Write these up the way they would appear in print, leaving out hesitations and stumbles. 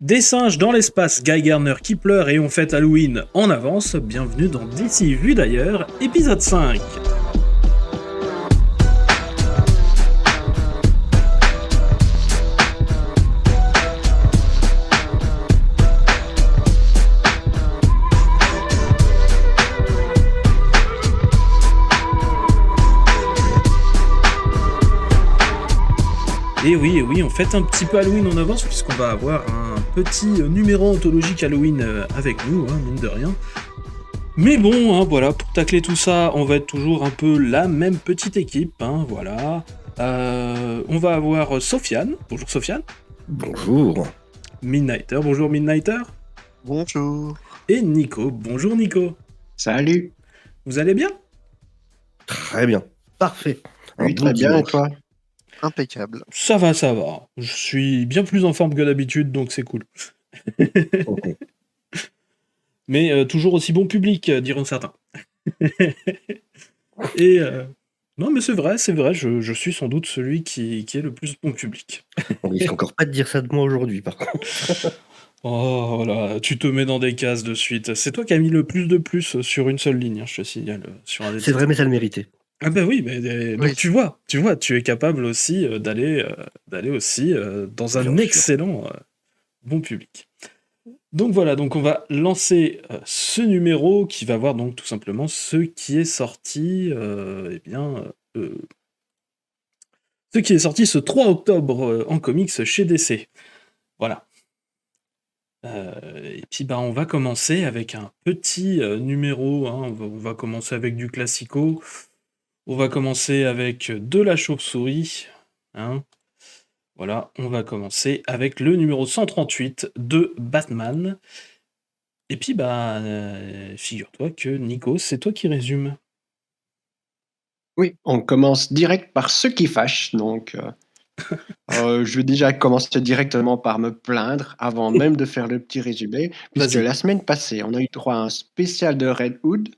Des singes dans l'espace, Guy Gardner qui pleure et on fête Halloween en avance. Bienvenue dans D'ici vu d'ailleurs, épisode 5. Et oui, on fête un petit peu Halloween en avance puisqu'on va avoir un petit numéro anthologique Halloween avec nous, mine de rien. Mais bon, voilà, pour tacler tout ça, on va être toujours un peu la même petite équipe, voilà. On va avoir Sofiane. Bonjour Sofiane. Bonjour. Midnighter. Bonjour Midnighter. Bonjour. Et Nico. Bonjour Nico. Salut. Vous allez bien ? Très bien. Parfait. Oui, très bien, et toi ? Impeccable. Ça va. Je suis bien plus en forme que d'habitude, donc c'est cool. Okay. Mais toujours aussi bon public, diront certains. Et non, mais c'est vrai, je suis sans doute celui qui est le plus bon public. On risque encore pas de dire ça de moi aujourd'hui, par contre. Oh là, tu te mets dans des cases de suite. C'est toi qui as mis le plus de plus sur une seule ligne, je te signale. Sur un des c'est vrai, mais ça le méritait. Ah ben oui, mais donc Oui. tu vois, tu es capable aussi d'aller aussi dans un Bien sûr. excellent bon public. Donc voilà, donc on va lancer ce numéro qui va voir donc tout simplement ce qui est sorti, ce qui est sorti ce 3 octobre en comics chez DC. Voilà. Et puis on va commencer avec un petit numéro, on va commencer avec du classico. On va commencer avec de la chauve-souris. Voilà, on va commencer avec le numéro 138 de Batman. Et puis, figure-toi que Nico, c'est toi qui résume. Oui, on commence direct par ce qui fâche, donc je vais déjà commencer directement par me plaindre avant même de faire le petit résumé, puisque Vas-y. la semaine passée, on a eu droit à un spécial de Red Hood,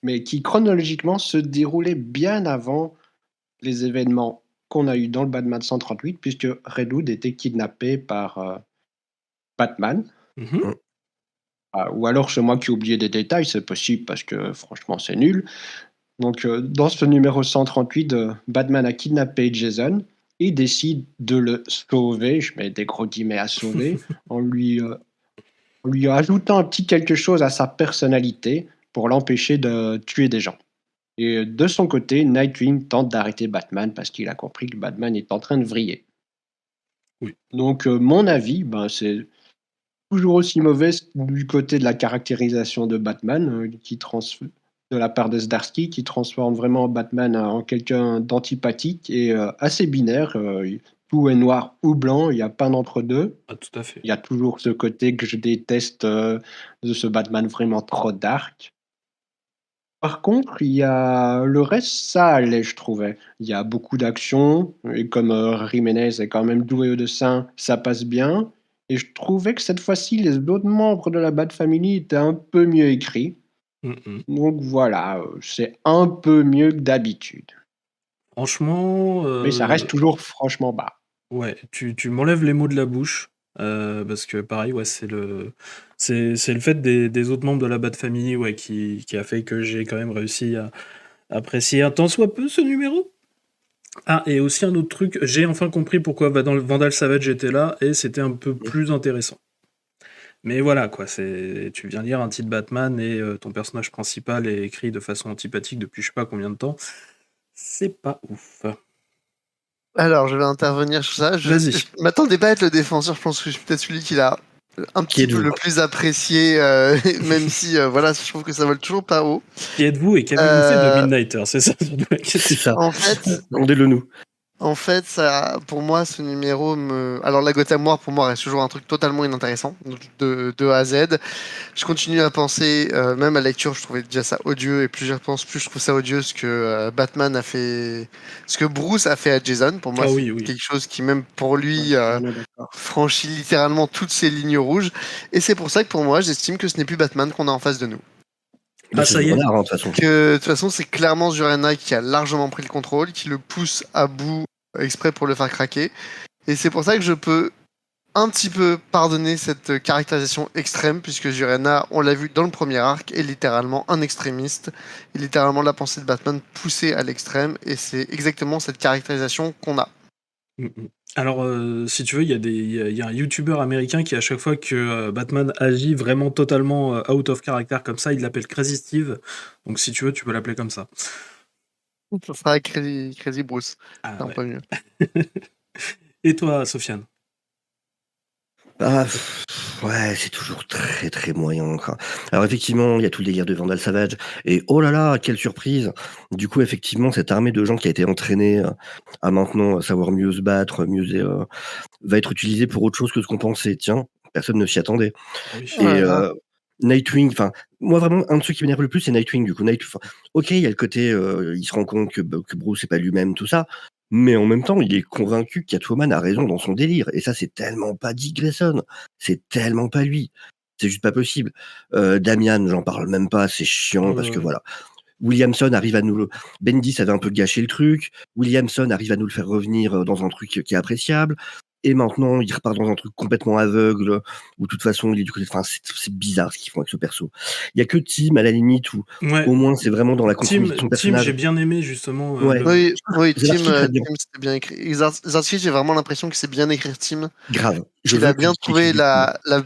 mais qui chronologiquement se déroulait bien avant les événements qu'on a eu dans le Batman 138, puisque Red Hood était kidnappé par Batman. Mhm. Ou alors c'est moi qui ai oublié des détails, c'est possible parce que franchement c'est nul. Donc dans ce numéro 138, Batman a kidnappé Jason et décide de le sauver, je mets des gros guillemets à sauver, en lui ajoutant un petit quelque chose à sa personnalité pour l'empêcher de tuer des gens. Et de son côté, Nightwing tente d'arrêter Batman parce qu'il a compris que Batman est en train de vriller. Oui. Donc mon avis, c'est toujours aussi mauvais du côté de la caractérisation de Batman, de la part de Zdarsky, qui transforme vraiment Batman en quelqu'un d'antipathique et assez binaire. Tout est noir ou blanc, il n'y a pas d'entre-deux. Ah, tout à fait. Il y a toujours ce côté que je déteste de ce Batman vraiment trop dark. Par contre, il y a le reste, ça allait, je trouvais. Il y a beaucoup d'action, et comme Jiménez est quand même doué au dessin, ça passe bien. Et je trouvais que cette fois-ci, les autres membres de la Bat Family étaient un peu mieux écrits. Mhm. Donc voilà, c'est un peu mieux que d'habitude. Franchement... Mais ça reste toujours franchement bas. Ouais, tu m'enlèves les mots de la bouche, parce que pareil, ouais, c'est le fait des autres membres de la Bat Family, ouais, qui a fait que j'ai quand même réussi à apprécier un tant soit peu ce numéro. Ah, et aussi un autre truc, j'ai enfin compris pourquoi Vandal Savage était là, et c'était un peu plus intéressant. Mais voilà, quoi, tu viens lire un titre Batman, et ton personnage principal est écrit de façon antipathique depuis je sais pas combien de temps. C'est pas ouf. Alors, je vais intervenir sur ça. Vas-y. Je m'attendais pas à être le défenseur. Je pense que je suis peut-être celui qui l'a un petit peu êtes-vous le plus apprécié, même si, voilà, je trouve que ça vole toujours pas haut. Qui êtes-vous et qu'avez-vous fait de Midnighter ? C'est ça surtout la question. C'est ça. En fait, Demandez-le nous. ça, pour moi, ce numéro Alors, la Gotham War, pour moi, reste toujours un truc totalement inintéressant, de A à Z. Je continue à penser, même à la lecture, je trouvais déjà ça odieux, et plus j'y repense, plus je trouve ça odieux ce que Batman a fait, ce que Bruce a fait à Jason. Pour moi, Ah c'est oui. quelque chose qui, même pour lui, On est d'accord. franchit littéralement toutes ces lignes rouges. Et c'est pour ça que pour moi, j'estime que ce n'est plus Batman qu'on a en face de nous. Ah, ça y est. De toute façon. Que de toute façon, c'est clairement Jurena qui a largement pris le contrôle, qui le pousse à bout exprès pour le faire craquer. Et c'est pour ça que je peux un petit peu pardonner cette caractérisation extrême, puisque Jurena, on l'a vu dans le premier arc, est littéralement un extrémiste, est littéralement la pensée de Batman poussée à l'extrême, et c'est exactement cette caractérisation qu'on a. Alors, si tu veux, il y a un YouTuber américain qui, à chaque fois que Batman agit vraiment totalement out of character comme ça, il l'appelle Crazy Steve. Donc, si tu veux, tu peux l'appeler comme ça. Ça sera Crazy Bruce, Ah c'est un ouais. peu mieux. Et toi, Sofiane? Ah, ouais, c'est toujours très très moyen, quoi. Alors effectivement, il y a tout le délire de Vandal Savage, et oh là là, quelle surprise! Du coup, effectivement, cette armée de gens qui a été entraînée à maintenant savoir mieux se battre, va être utilisée pour autre chose que ce qu'on pensait. Tiens, personne ne s'y attendait. Ah oui. Et Ouais, grave. Nightwing, enfin, moi vraiment, un de ceux qui m'énerve le plus, c'est Nightwing. Du coup, ok, il y a le côté, il se rend compte que Bruce n'est pas lui-même, tout ça, mais en même temps, il est convaincu que Catwoman a raison dans son délire. Et ça, c'est tellement pas Dick Grayson, c'est tellement pas lui, c'est juste pas possible. Damian, j'en parle même pas, c'est chiant parce que Ouais. voilà. Williamson arrive à nous le... Bendis avait un peu gâché le truc. Williamson arrive à nous le faire revenir dans un truc qui est appréciable. Et maintenant, il repart dans un truc complètement aveugle, où de toute façon, il est du côté... Enfin, c'est bizarre ce qu'ils font avec ce perso. Il y a que Tim, à la limite, où Ouais. au moins c'est vraiment dans la continuité de son Tim, personnage. j'ai bien aimé justement. Ouais. Oui, Tim, Zdarsky traite bien. c'était bien écrit. Zarski, j'ai vraiment l'impression que c'est bien écrire Tim. Grave. Je Il a veux bien qu'il trouvé écrive du Tim. la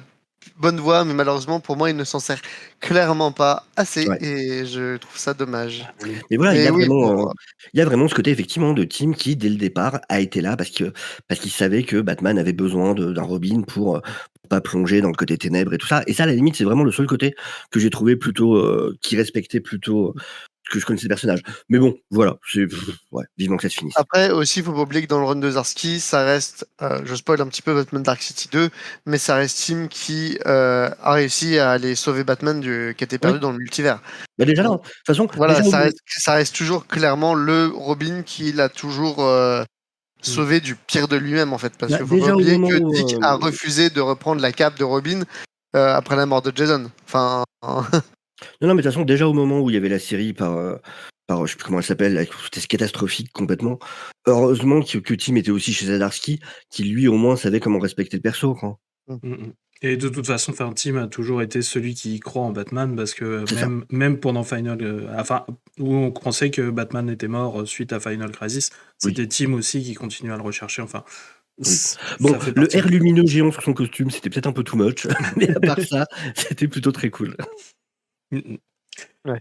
bonne voie, mais malheureusement pour moi, il ne s'en sert clairement pas assez, Ouais. et je trouve ça dommage. Mais voilà, il y Mais a oui, vraiment, il y a vraiment ce côté effectivement de Tim qui, dès le départ, a été là parce qu'il savait que Batman avait besoin d'un Robin pour pas plonger dans le côté ténèbres et tout ça. Et ça, à la limite, c'est vraiment le seul côté que j'ai trouvé plutôt, qui respectait plutôt que je connaissais le personnage. Mais bon, voilà, ouais, vivement que ça se finisse. Après aussi, il faut pas oublier que dans le run de Zarski, ça reste, je spoil un petit peu Batman Dark City 2, mais ça reste Tim qui a réussi à aller sauver Batman qui était perdu Oui. dans le multivers. Bah déjà là, de toute façon, Voilà, déjà, ça reste toujours clairement le Robin qui l'a toujours sauvé du pire de lui-même, en fait. Parce bah, qu'il faut pas déjà au oublier moment que où, Dick a refusé de reprendre la cape de Robin après la mort de Jason. Enfin, non, mais de toute façon, déjà au moment où il y avait la série par je sais plus comment elle s'appelle, c'était catastrophique complètement. Heureusement que Tim était aussi chez Zdarsky, qui lui au moins savait comment respecter le perso, quoi. Et de toute façon, Tim a toujours été celui qui croit en Batman parce que C'est ça. même pendant Final, où on pensait que Batman était mort suite à Final Crisis, c'était Tim aussi qui continuait à le rechercher. Enfin, Oui. Bon, ça fait le partie R lumineux géant sur son costume, c'était peut-être un peu too much, mais à part ça, c'était plutôt très cool. Ouais.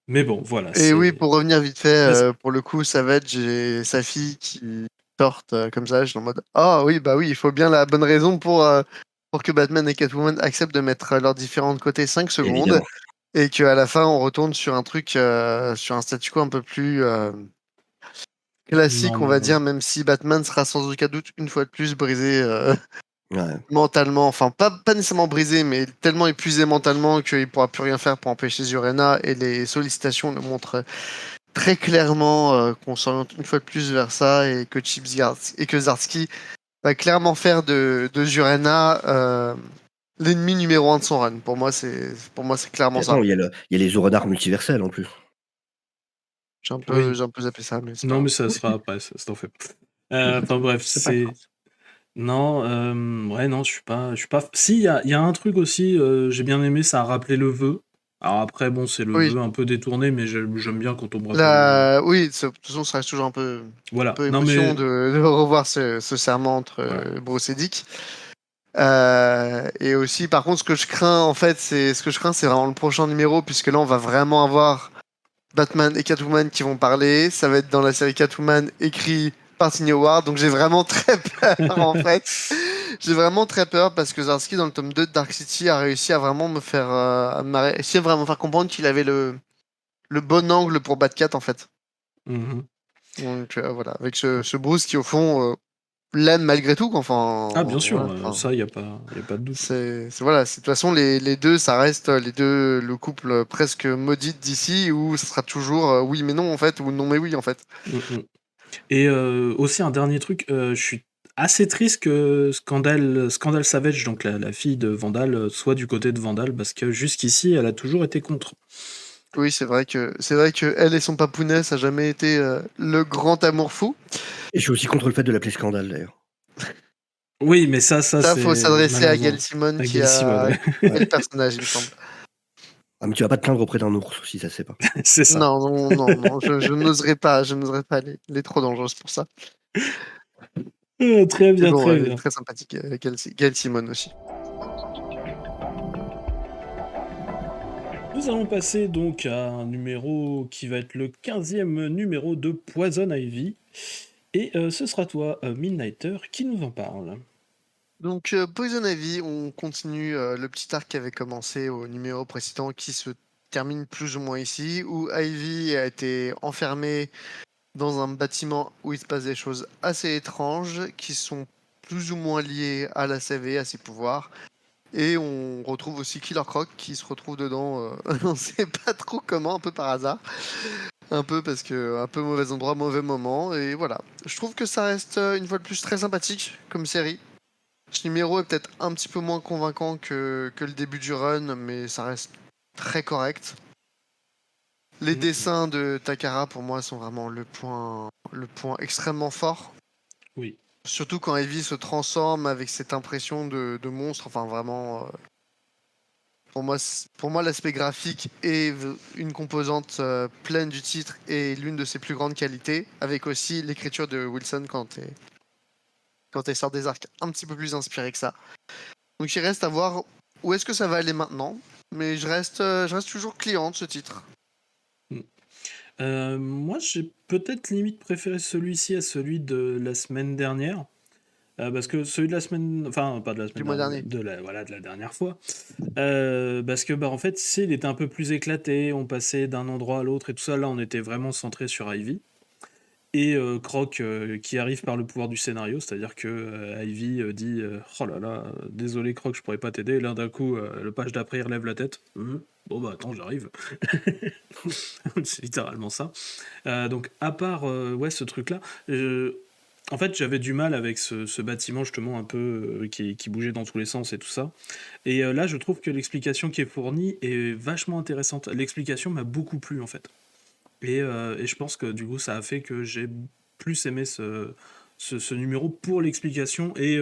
Mais bon, voilà. et oui, pour revenir vite fait, Vas-y. pour le coup, Savage et sa fille qui sortent comme ça, je suis en mode ah oui, bah oui, il faut bien la bonne raison pour que Batman et Catwoman acceptent de mettre leurs différents côtés 5 secondes Évidemment. et qu'à la fin on retourne sur un truc, sur un statu quo un peu plus classique, on va Normal, dire, même si Batman sera sans aucun doute une fois de plus brisé Ouais. mentalement, enfin pas nécessairement brisé, mais tellement épuisé mentalement qu'il pourra plus rien faire pour empêcher Zurena, et les sollicitations le montrent très clairement qu'on s'oriente une fois de plus vers ça, et que Zdarsky va clairement faire de Zurena l'ennemi numéro 1 de son run. Pour moi, c'est clairement ça. Attends, il y a les Zoronards multiversels en plus. J'ai un Oui. peu zappé ça, mais c'est Non, pas mais grave. ça sera après, ça t'en fait pas. Enfin bref, C'est pas grave. Non, ouais, non, je suis pas. Si, il y a un truc aussi, j'ai bien aimé, ça a rappelé le vœu. Alors après, bon, c'est le Oui. vœu un peu détourné, mais j'aime bien quand on me rappelle. Oui, de toute façon, ça reste toujours un peu Voilà. Non, émotion mais de revoir ce serment entre voilà. Bruce et Dick. Et aussi, par contre, ce que je crains, en fait, c'est vraiment le prochain numéro, puisque là, on va vraiment avoir Batman et Catwoman qui vont parler. Ça va être dans la série Catwoman écrit par Tiny Howard, donc j'ai vraiment très peur, en fait. J'ai vraiment très peur parce que Zdarsky, dans le tome 2 de Dark City, a réussi à vraiment me faire, essayer de vraiment faire comprendre qu'il avait le bon angle pour Batcat, en fait. Mhm. Donc voilà, avec ce Bruce qui, au fond, l'aime malgré tout, quoi. Enfin, Ah, bien sûr, voilà, ça, il y a pas de doute. voilà, de toute façon, les deux, ça reste les deux, le couple presque maudit d'ici, où ce sera toujours oui mais non, en fait, ou non mais oui, en fait. Et aussi un dernier truc, je suis assez triste que Scandal Savage, donc la fille de Vandal, soit du côté de Vandal, parce que jusqu'ici, elle a toujours été contre. Oui, c'est vrai que elle et son papounet, ça n'a jamais été le grand amour fou. Et je suis aussi contre le fait de l'appeler Scandale d'ailleurs. Oui, mais ça Ça, faut c'est s'adresser à Gail malheureusement Simone à qui Gail Simone, a ouais. créé le personnage, il me semble. Ah, mais tu vas pas te plaindre auprès d'un ours si ça se fait pas. C'est ça. Non, non, non, non, je n'oserais pas aller. Elle est trop dangereuse pour ça. Très Mais bien, bon, très elle est bien. très sympathique, Gail Simone aussi. Nous allons passer donc à un numéro qui va être le 15e numéro de Poison Ivy. Et ce sera toi, Midnighter, qui nous en parle. Donc, Poison Ivy, on continue le petit arc qui avait commencé au numéro précédent qui se termine plus ou moins ici, où Ivy a été enfermée dans un bâtiment où il se passe des choses assez étranges qui sont plus ou moins liées à la CV, à ses pouvoirs. Et on retrouve aussi Killer Croc qui se retrouve dedans, on sait pas trop comment, un peu par hasard. Un peu parce que un peu mauvais endroit, mauvais moment. Et voilà. Je trouve que ça reste une fois de plus très sympathique comme série. Ce numéro est peut-être un petit peu moins convaincant que le début du run, mais ça reste très correct. Les dessins de Takara, pour moi, sont vraiment le point extrêmement fort. Oui. Surtout quand Ivy se transforme avec cette impression de monstre. Enfin, vraiment, pour moi, l'aspect graphique est une composante pleine du titre et l'une de ses plus grandes qualités, avec aussi l'écriture de Wilson quand elle sort des arcs un petit peu plus inspirés que ça. Donc il reste à voir où est-ce que ça va aller maintenant, mais je reste toujours client de ce titre. Moi, j'ai peut-être limite préféré celui-ci à celui de la semaine dernière. Parce que celui de la semaine, enfin pas de la Du semaine mois dernière, dernier. de la dernière fois, parce que en fait, il était un peu plus éclaté, on passait d'un endroit à l'autre et tout ça. Là, on était vraiment centré sur Ivy et Croc qui arrive par le pouvoir du scénario, c'est-à-dire que Ivy dit oh là là, désolé Croc, je pourrais pas t'aider. Et là, d'un coup, le page d'après, il relève la tête. Bon bah attends, j'arrive. C'est littéralement ça. Donc à part ouais ce truc-là. En fait, j'avais du mal avec ce bâtiment justement un peu qui bougeait dans tous les sens et tout ça. Et là, je trouve que l'explication qui est fournie est vachement intéressante. L'explication m'a beaucoup plu en fait. Et je pense que du coup, ça a fait que j'ai plus aimé ce numéro pour l'explication et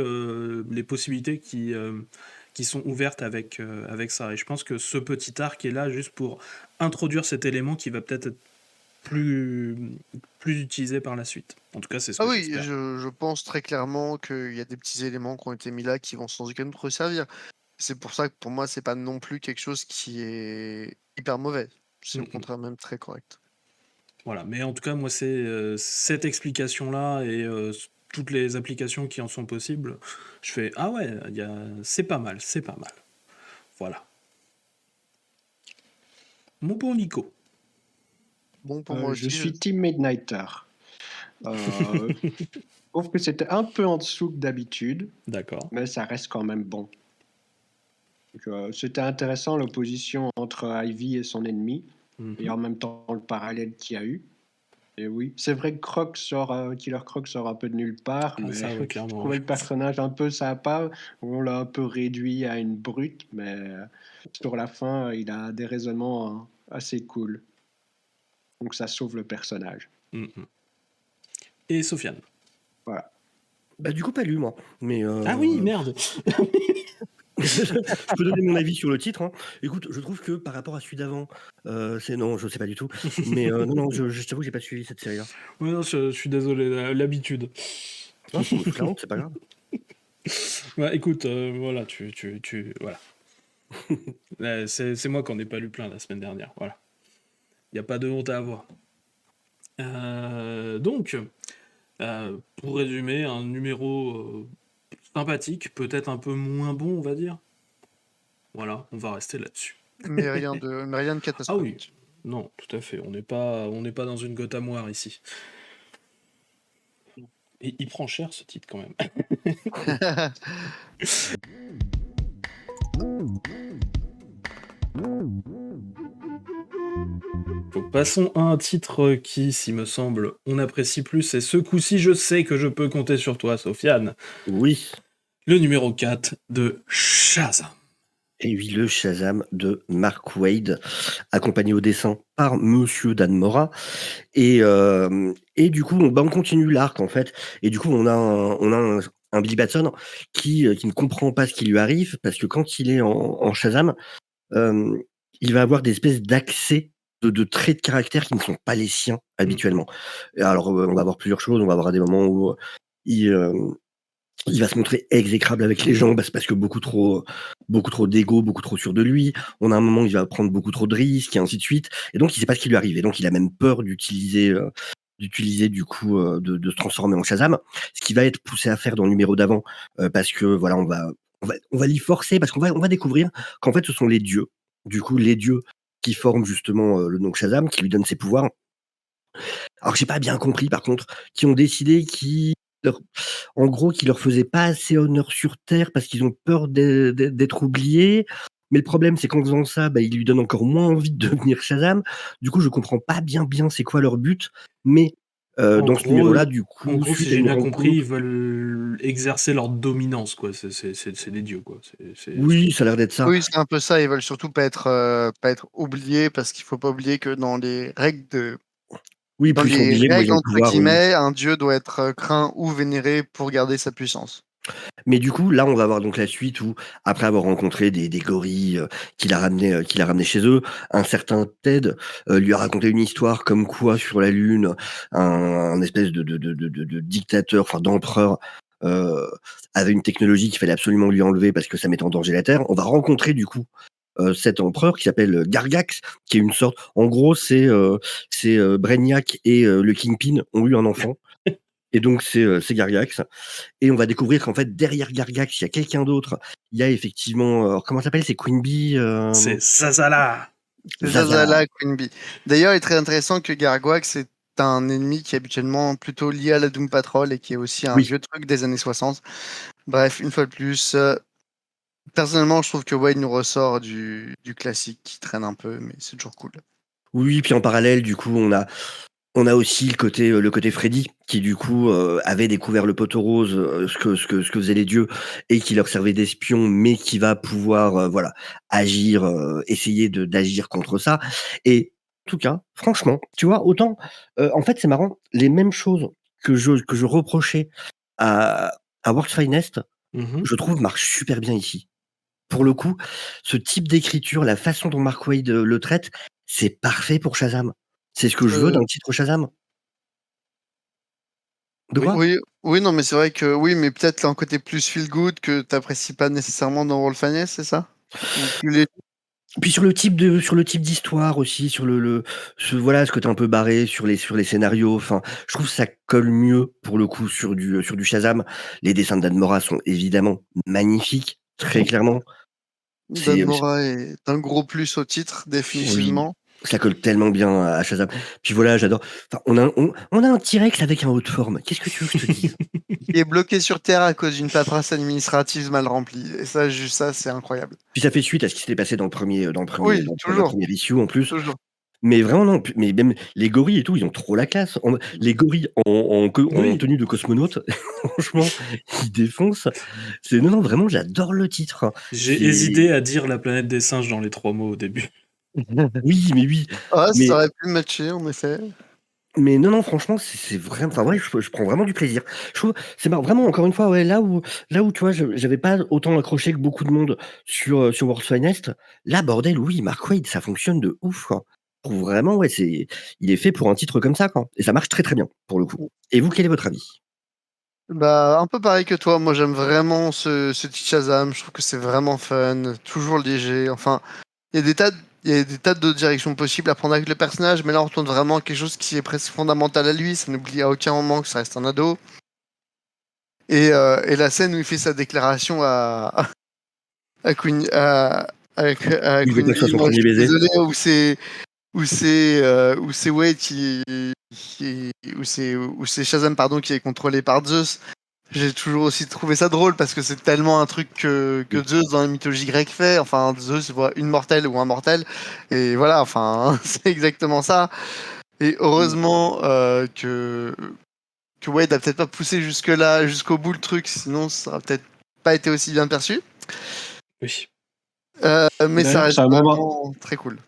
les possibilités qui sont ouvertes avec ça. Et je pense que ce petit arc est là juste pour introduire cet élément qui va peut-être être plus utilisé par la suite. En tout cas, c'est ce Ah que oui, j'espère. je pense très clairement qu'il y a des petits éléments qui ont été mis là qui vont sans aucun doute resservir. C'est pour ça que pour moi, c'est pas non plus quelque chose qui est hyper mauvais. C'est au contraire même très correct. Voilà, mais en tout cas, moi, c'est cette explication-là et toutes les applications qui en sont possibles. Je fais ah ouais, c'est pas mal, c'est pas mal. Voilà. Mon bon Nico. Bon pour moi Je aussi. suis Team Midnighter. Je trouve que c'était un peu en dessous que d'habitude, D'accord. mais ça reste quand même bon. C'était intéressant l'opposition entre Ivy et son ennemi, et en même temps le parallèle qu'il y a eu. Et oui, c'est vrai que Killer Croc sort un peu de nulle part, Ah, mais ça, ouais, je clairement. trouvais le personnage un peu sympa. On l'a un peu réduit à une brute, mais sur la fin, il a des raisonnements assez cool. Donc ça sauve le personnage. Et Sofiane. Voilà. Bah, du coup, pas lu, moi. Mais, Ah oui, merde. je peux donner mon avis sur le titre. Hein. Écoute, je trouve que par rapport à celui d'avant, non, je sais pas du tout. Mais non, je t'avoue que j'ai pas suivi cette série-là. Ouais, non, je suis désolé, l'habitude. Non, je m'en fous la honte, c'est pas grave. Ouais, écoute, voilà, voilà. Là, c'est moi qui en ai pas lu plein la semaine dernière, voilà. Il n'y a pas de honte à avoir. Donc, pour résumer, un numéro sympathique, peut-être un peu moins bon, on va dire. Voilà, on va rester là-dessus. Mais rien de Ah oui, catastrophique. non, tout à fait. On n'est pas dans une Gotham War ici. Et il prend cher ce titre quand même. Donc, passons à un titre qui, s'il me semble, on apprécie plus. Et ce coup-ci, je sais que je peux compter sur toi, Sofiane. Oui. Le numéro 4 de Shazam. Et oui, le Shazam de Mark Waid, accompagné au dessin par Monsieur Dan Mora. Et du coup, on continue l'arc, en fait. Et du coup, on a un Billy Batson qui ne comprend pas ce qui lui arrive parce que quand il est en Shazam, il va avoir des espèces d'accès de traits de caractère qui ne sont pas les siens habituellement. Et alors, on va avoir plusieurs choses. On va avoir des moments où il va se montrer exécrable avec les gens parce que beaucoup trop d'ego, beaucoup trop sûr de lui. On a un moment où il va prendre beaucoup trop de risques et ainsi de suite. Et donc, il sait pas ce qui lui arrive. Et donc, il a même peur d'utiliser du coup de se transformer en Shazam, ce qui va être poussé à faire dans le numéro d'avant parce que voilà, on va l'y forcer parce on va découvrir qu'en fait, ce sont les dieux. Du coup, les dieux qui forment justement le nom Shazam, qui lui donnent ses pouvoirs. Alors, j'ai pas bien compris, par contre, qui ont décidé en gros, qui leur faisaient pas assez honneur sur Terre parce qu'ils ont peur d'être oubliés. Mais le problème, c'est qu'en faisant ça, bah, ils lui donnent encore moins envie de devenir Shazam. Du coup, je comprends pas bien c'est quoi leur but. Mais En dans ce gros, numéro-là, du en coup, gros, si suite à j'ai une bien compris, ils rencontre, veulent exercer leur dominance, quoi. C'est des dieux, quoi. oui, ça a l'air d'être ça. Oui, c'est un peu ça. Ils veulent surtout pas être oubliés parce qu'il faut pas oublier que Oui, dans plus ils sont les obligés, moins ils règles ont de entre pouvoir, oui. guillemets, un dieu doit être craint ou vénéré pour garder sa puissance. Mais du coup, là, on va voir donc la suite où, après avoir rencontré des gorilles qu'il a ramené chez eux, un certain Ted lui a raconté une histoire comme quoi sur la Lune, un espèce de dictateur, enfin d'empereur, euh, avait une technologie qu'il fallait absolument lui enlever parce que ça mettait en danger la Terre. On va rencontrer du coup cet empereur qui s'appelle Gargax, qui est une sorte. En gros, c'est Brainiac et le Kingpin ont eu un enfant. Et donc, c'est Gargax. Et on va découvrir qu'en fait, derrière Gargax, il y a quelqu'un d'autre. Il y a effectivement, comment ça s'appelle? C'est Queen Bee, C'est Zazala! C'est Zaza. Zazala Queen Bee. D'ailleurs, il est très intéressant que Gargoak, c'est un ennemi qui est habituellement plutôt lié à la Doom Patrol et qui est aussi un Oui. vieux truc des années 60. Bref, une fois de plus, personnellement, je trouve que Wade nous ressort du classique qui traîne un peu, mais c'est toujours cool. Oui, puis en parallèle, du coup, on a aussi le côté Freddy, qui du coup avait découvert le poteau rose, ce que faisaient les dieux, et qui leur servait d'espion, mais qui va pouvoir voilà agir, essayer d'agir contre ça. Et en tout cas, franchement, tu vois, autant en fait c'est marrant, les mêmes choses que je reprochais à World's Finest, Mmh. je trouve marchent super bien ici. Pour le coup, ce type d'écriture, la façon dont Mark Waid le traite, c'est parfait pour Shazam. C'est ce que je veux Euh, d'un titre Shazam. De Oui. quoi? oui, oui, non, mais c'est vrai que oui, mais peut-être un côté plus feel good que t'apprécies pas nécessairement dans World Finest, c'est ça? Ou plus léger. Puis sur le type d'histoire aussi, sur ce côté un peu barré sur les scénarios, enfin, je trouve que ça colle mieux pour le coup sur du Shazam. Les dessins de Dan Mora sont évidemment magnifiques, très clairement. Dan C'est Mora est un gros plus au titre, Oui, définitivement. ça colle tellement bien à Shazam. Puis voilà, j'adore. Enfin, on a un T-Rex avec un haut de forme. Qu'est-ce que tu veux que je te dise? Qui est bloqué sur Terre à cause d'une paperasse administrative mal remplie. Et ça, juste ça, c'est incroyable. Puis ça fait suite à ce qui s'était passé Oui, dans la toujours, première issue en plus. toujours. Mais vraiment non, mais même les gorilles et tout, ils ont trop la classe. Les gorilles en Oui, tenue de cosmonaute, franchement, ils défoncent. Non, non, vraiment, j'adore le titre. j'ai hésité à dire la planète des singes dans les 3 mots au début. Oui, mais oui. Ah, ça Mais, aurait pu matcher, en effet. mais non, non, franchement, c'est vraiment. Enfin, ouais, je prends vraiment du plaisir. Je trouve, c'est marrant, vraiment, encore une fois, ouais, là où tu vois, j'avais pas autant accroché que beaucoup de monde sur World's Finest. Là, bordel, oui, Mark Waid, ça fonctionne de ouf, quoi. Je trouve vraiment, ouais, il est fait pour un titre comme ça, quoi. Et ça marche très, très bien, pour le coup. Et vous, quel est votre avis? Bah, un peu pareil que toi. Moi, j'aime vraiment ce petit Shazam. Je trouve que c'est vraiment fun, toujours léger. Enfin, il y a il y a des tas de directions possibles à prendre avec le personnage, mais là, on retourne vraiment à quelque chose qui est presque fondamental à lui. Ça n'oublie à aucun moment que ça reste un ado. Et la scène où il fait sa déclaration à Queen, à Il veut Queen pas que ce soit Bee, son moi, je premier suis baiser? désolé, où c'est Wade où c'est Shazam pardon qui est contrôlé par Zeus. J'ai toujours aussi trouvé ça drôle parce que c'est tellement un truc que Zeus dans la mythologie grecque fait. Enfin, Zeus voit une mortelle ou un mortel. Et voilà, enfin, c'est exactement ça. Et heureusement que Wade a peut-être pas poussé jusque-là, jusqu'au bout le truc, sinon ça aurait peut-être pas été aussi bien perçu. Oui. Mais ça D'ailleurs, reste c'est un moment. vraiment très cool.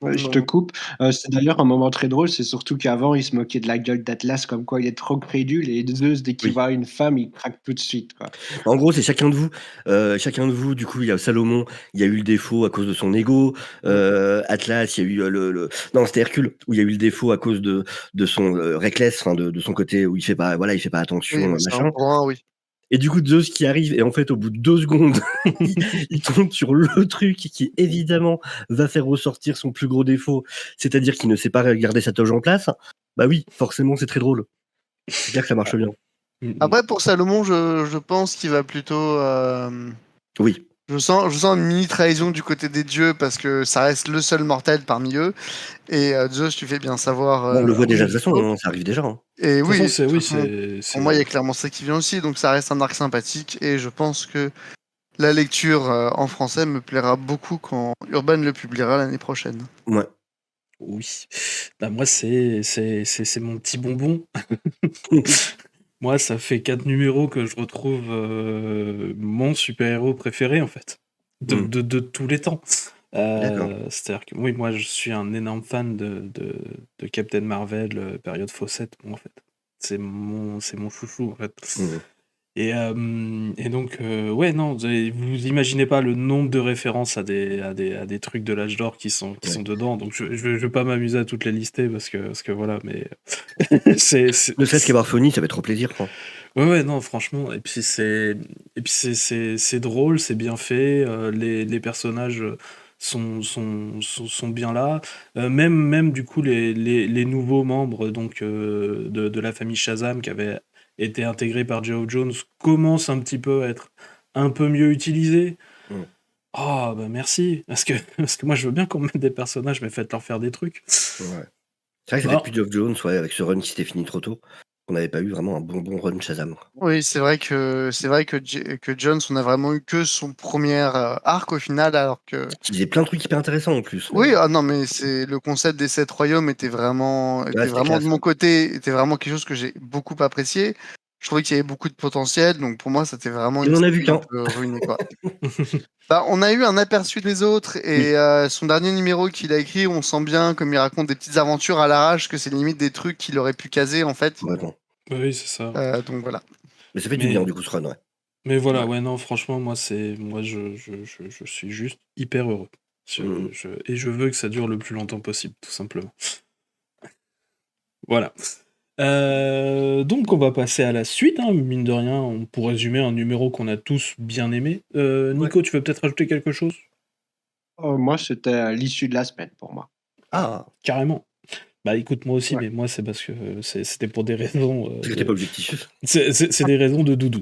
Ouais, je te Non. coupe. C'est d'ailleurs un moment très drôle, c'est surtout qu'avant, il se moquait de la gueule d'Atlas comme quoi il est trop crédule et Zeus, dès qu'il Oui. voit une femme, il craque tout de suite, quoi. En gros, c'est chacun de vous, du coup, il y a Salomon, il y a eu le défaut à cause de son ego, Mmh. Atlas, il y a eu, le non, c'était Hercule, où il y a eu le défaut à cause de son, reckless, enfin de son côté où il fait pas Oui, attention, mais c'est un machin. pour un, oui. Et du coup, Zeus qui arrive et en fait, au bout de 2 secondes, il il tombe sur le truc qui évidemment va faire ressortir son plus gros défaut, c'est-à-dire qu'il ne sait pas garder sa toge en place. Bah oui, forcément, c'est très drôle. C'est clair que ça marche bien. Après, pour Salomon, je pense qu'il va plutôt. Oui. Je sens une mini trahison du côté des dieux parce que ça reste le seul mortel parmi eux. Et Zeus, tu fais bien savoir. Bon, on le voit déjà de toute façon, Nico. hein, ça arrive déjà, hein. Et De toute façon, oui, de c'est toute oui, façon, c'est pour moi, il y a clairement ça qui vient aussi. Donc ça reste un arc sympathique. Et je pense que la lecture en français me plaira beaucoup quand Urban le publiera l'année prochaine. Ouais. oui. Bah, moi, c'est mon petit bonbon. Moi, ça fait 4 numéros que je retrouve mon super-héros préféré, en fait, Mmh. de tous les temps. D'accord. C'est-à-dire que oui, moi, je suis un énorme fan de Captain Marvel, période Fawcett, moi, en fait. C'est mon chouchou, en fait. Mmh. Et donc, ouais, non, vous imaginez pas le nombre de références à des trucs de l'âge d'or qui sont Ouais. dedans. Donc, je vais pas m'amuser à toutes les lister parce que voilà, mais c'est Ne serait-ce qu'avoir Phony, ça fait trop plaisir, quoi. ouais, non, franchement. Et puis c'est drôle, c'est bien fait. Les personnages sont bien là. Même du coup les nouveaux membres donc de la famille Shazam qui avaient été intégrés par Geoff Jones commencent un petit peu à être un peu mieux utilisés. Mmh. Ah bah merci, parce que moi je veux bien qu'on mette des personnages, mais faites-leur faire des trucs. Ouais. C'est vrai que ça fait Bon, depuis Geoff Jones, ouais, avec ce run qui s'était fini trop tôt, qu'on n'avait pas eu vraiment un bon run Shazam, quoi. Oui, c'est vrai que Jones, on a vraiment eu que son premier arc au final, alors que Qui faisait plein de trucs hyper intéressants en plus, mais oui, ah non, mais c'est le concept des 7 royaumes ouais, était c'était vraiment de classe. mon côté, était vraiment quelque chose que j'ai beaucoup apprécié. Je trouvais qu'il y avait beaucoup de potentiel, donc pour moi, c'était vraiment Il une en a vu série un qu'un. peu ruinée, quoi. Bah, on a eu un aperçu des autres Oui. et son dernier numéro qu'il a écrit, on sent bien, comme il raconte des petites aventures à l'arrache, que c'est limite des trucs qu'il aurait pu caser en fait. Complètement. oui, c'est ça. Donc voilà. Mais ça fait du bien Mais du coup ce run, ouais. Mais voilà, Ouais. ouais, non, franchement, moi, je suis juste hyper heureux. Mmh. Et je veux que ça dure le plus longtemps possible, tout simplement. Voilà. Donc, on va passer à la suite, hein, mine de rien, pour résumer un numéro qu'on a tous bien aimé. Ouais. Nico, tu veux peut-être rajouter quelque chose? Moi, c'était l'issue de la semaine pour moi. Ah! Carrément. Bah écoute, moi aussi, Ouais. mais moi, c'est parce que c'était pour des raisons Parce que t'es pas objectif. C'est des raisons de doudou.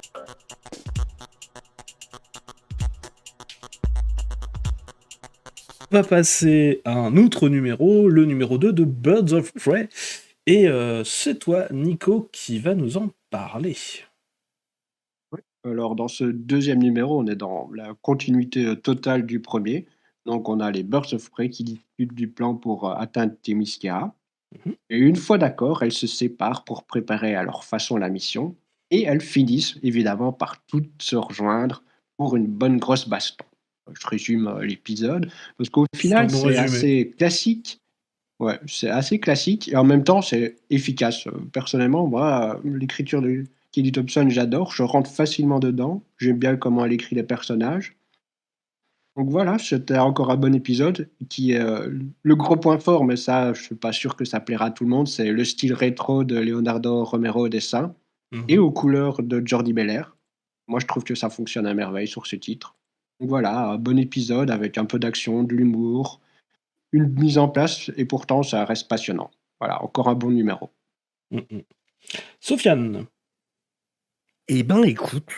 On va passer à un autre numéro, le numéro 2 de Birds of Prey. Et c'est toi, Nico, qui va nous en parler. Alors dans ce deuxième numéro, on est dans la continuité, totale du premier. Donc on a les Birds of Prey qui discutent du plan pour, atteindre Themyscira Mhm. et une fois d'accord, elles se séparent pour préparer à leur façon la mission et elles finissent évidemment par toutes se rejoindre pour une bonne grosse baston. Je résume, l'épisode parce qu'au C'est un final, bon c'est résumé. assez classique. Ouais, c'est assez classique et en même temps, c'est efficace. Personnellement, moi, l'écriture de Kelly Thompson, j'adore. Je rentre facilement dedans. J'aime bien comment elle écrit les personnages. Donc voilà, c'était encore un bon épisode qui est, le gros point fort, mais ça, je suis pas sûr que ça plaira à tout le monde, c'est le style rétro de Leonardo Romero au dessin et Mhm. aux couleurs de Jordi Belair. Moi, je trouve que ça fonctionne à merveille sur ce titre. Donc voilà, un bon épisode avec un peu d'action, de l'humour, une mise en place et pourtant ça reste passionnant. Voilà, encore un bon numéro. Mhm. Sofiane. Eh ben, écoute,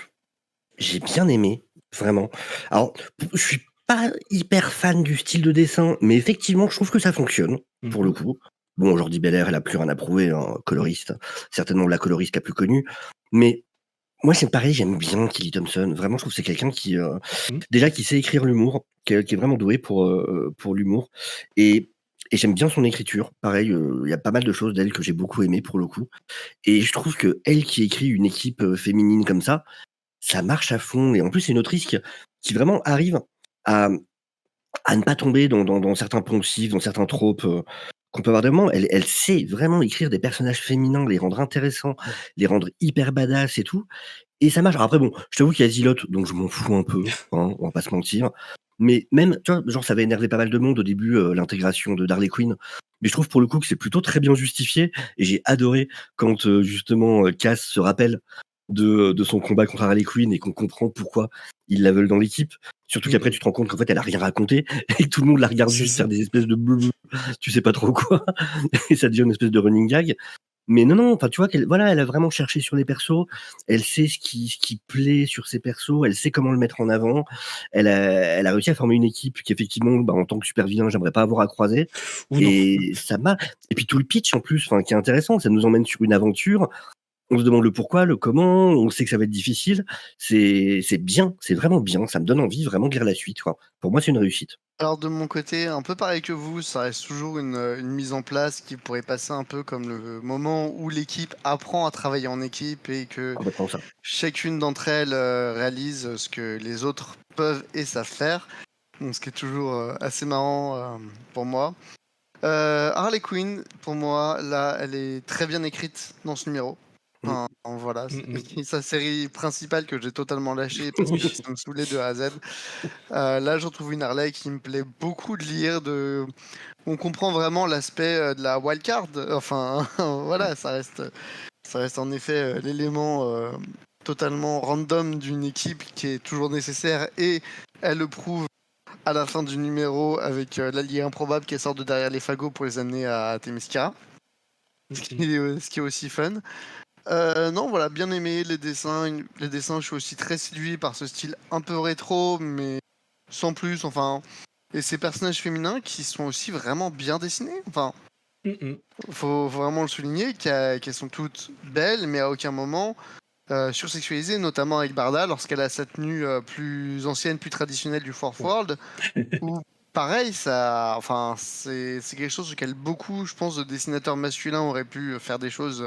j'ai bien aimé, vraiment. Alors, je suis pas hyper fan du style de dessin, mais effectivement, je trouve que ça fonctionne, pour le Mhm. coup. Bon, Jordi Belair, elle a plus rien à prouver, hein, coloriste, certainement la coloriste la plus connue. Mais moi, c'est pareil, j'aime bien Kelly Thompson. Vraiment, je trouve que c'est quelqu'un qui, Mhm. déjà, qui sait écrire l'humour, qui est vraiment doué pour l'humour. Et, et j'aime bien son écriture. Pareil, il y a pas mal de choses d'elle que j'ai beaucoup aimé pour le coup. Et je trouve que elle qui écrit une équipe féminine comme ça marche à fond. Et en plus, c'est une autrice qui vraiment arrive à à ne pas tomber dans certains poncifs, dans certains tropes, qu'on peut avoir des moments. Elle sait vraiment écrire des personnages féminins, les rendre intéressants, les rendre hyper badass et tout et ça marche. Alors après bon, je t'avoue qu'il y a Zilote, donc je m'en fous un peu, hein, on va pas se mentir. Mais même, tu vois, genre ça avait énervé pas mal de monde au début, l'intégration de Harley Quinn. Mais je trouve pour le coup que c'est plutôt très bien justifié et j'ai adoré quand, justement, Cass se rappelle de son combat contre Harley Quinn et qu'on comprend pourquoi ils la veulent dans l'équipe. Surtout qu'après tu te rends compte qu'en fait elle a rien raconté et que tout le monde la regarde C'est juste ça. faire des espèces de bleu, tu sais pas trop quoi et ça devient une espèce de running gag. Mais non, enfin tu vois qu'elle voilà, elle a vraiment cherché sur les persos, elle sait ce qui plaît sur ses persos, elle sait comment le mettre en avant. Elle a réussi à former une équipe qu'effectivement, bah, en tant que super vilain, j'aimerais pas avoir à croiser Ou non. et ça m'a et puis tout le pitch en plus, enfin qui est intéressant, ça nous emmène sur une aventure. On se demande le pourquoi, le comment, on sait que ça va être difficile. C'est bien, c'est vraiment bien, ça me donne envie vraiment de lire la suite, quoi. Pour moi, c'est une réussite. Alors de mon côté, un peu pareil que vous, ça reste toujours une mise en place qui pourrait passer un peu comme le moment où l'équipe apprend à travailler en équipe et que Complètement ça. chacune d'entre elles réalise ce que les autres peuvent et savent faire. Donc, ce qui est toujours assez marrant pour moi. Harley Quinn, pour moi, là, elle est très bien écrite dans ce numéro. Enfin, voilà, c'est sa série principale que j'ai totalement lâchée parce que Oui. ça me saoulait de A à Z. Là, je retrouve une Harley qui me plaît beaucoup de lire. On comprend vraiment l'aspect de la wildcard. Enfin, voilà, ça reste en effet l'élément totalement random d'une équipe qui est toujours nécessaire et elle le prouve à la fin du numéro avec l'allié improbable qui sort de derrière les fagots pour les amener à Themyscira. Ce qui est aussi fun. Non, voilà, bien aimé les dessins. Les dessins, je suis aussi très séduit par ce style un peu rétro, mais sans plus. Enfin, et ces personnages féminins qui sont aussi vraiment bien dessinés. Enfin, faut vraiment le souligner qu'elles sont toutes belles, mais à aucun moment sursexualisées, notamment avec Barda lorsqu'elle a sa tenue plus ancienne, plus traditionnelle du Fourth World. Ou pareil, ça, enfin, c'est quelque chose auquel beaucoup, je pense, de dessinateurs masculins auraient pu faire des choses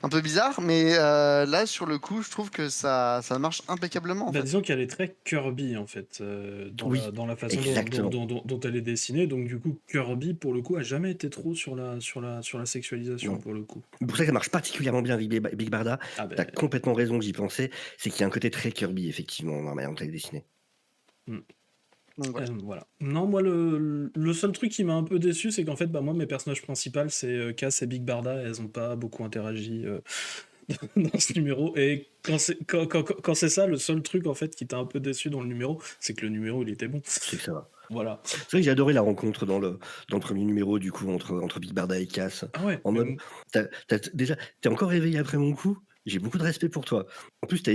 un peu bizarres, mais là, sur le coup, je trouve que ça marche impeccablement en Bah, fait. disons qu'elle est très Kirby en fait, Oui, dans la façon exactement. dont elle est dessinée. Donc du coup, Kirby pour le coup a jamais été trop sur la sexualisation Non. pour le coup. C'est pour ça que ça marche particulièrement bien avec Big Barda. Ah Tu as ben, complètement raison, j'y pensais. C'est qu'il y a un côté très Kirby, effectivement, dans la manière dont elle est dessinée. Donc voilà. voilà. Non, moi le seul truc qui m'a un peu déçu, c'est qu'en fait, bah moi mes personnages principaux c'est Cass et Big Barda, elles ont pas beaucoup interagi dans ce numéro. Et quand c'est ça, le seul truc en fait qui t'a un peu déçu dans le numéro, c'est que le numéro il était bon. C'est que ça va. Voilà. C'est vrai que j'ai adoré la rencontre dans le premier numéro, du coup, entre Big Barda et Cass. Ah ouais, En mais mode, déjà, t'es encore réveillé après mon coup, j'ai beaucoup de respect pour toi. En plus, t'as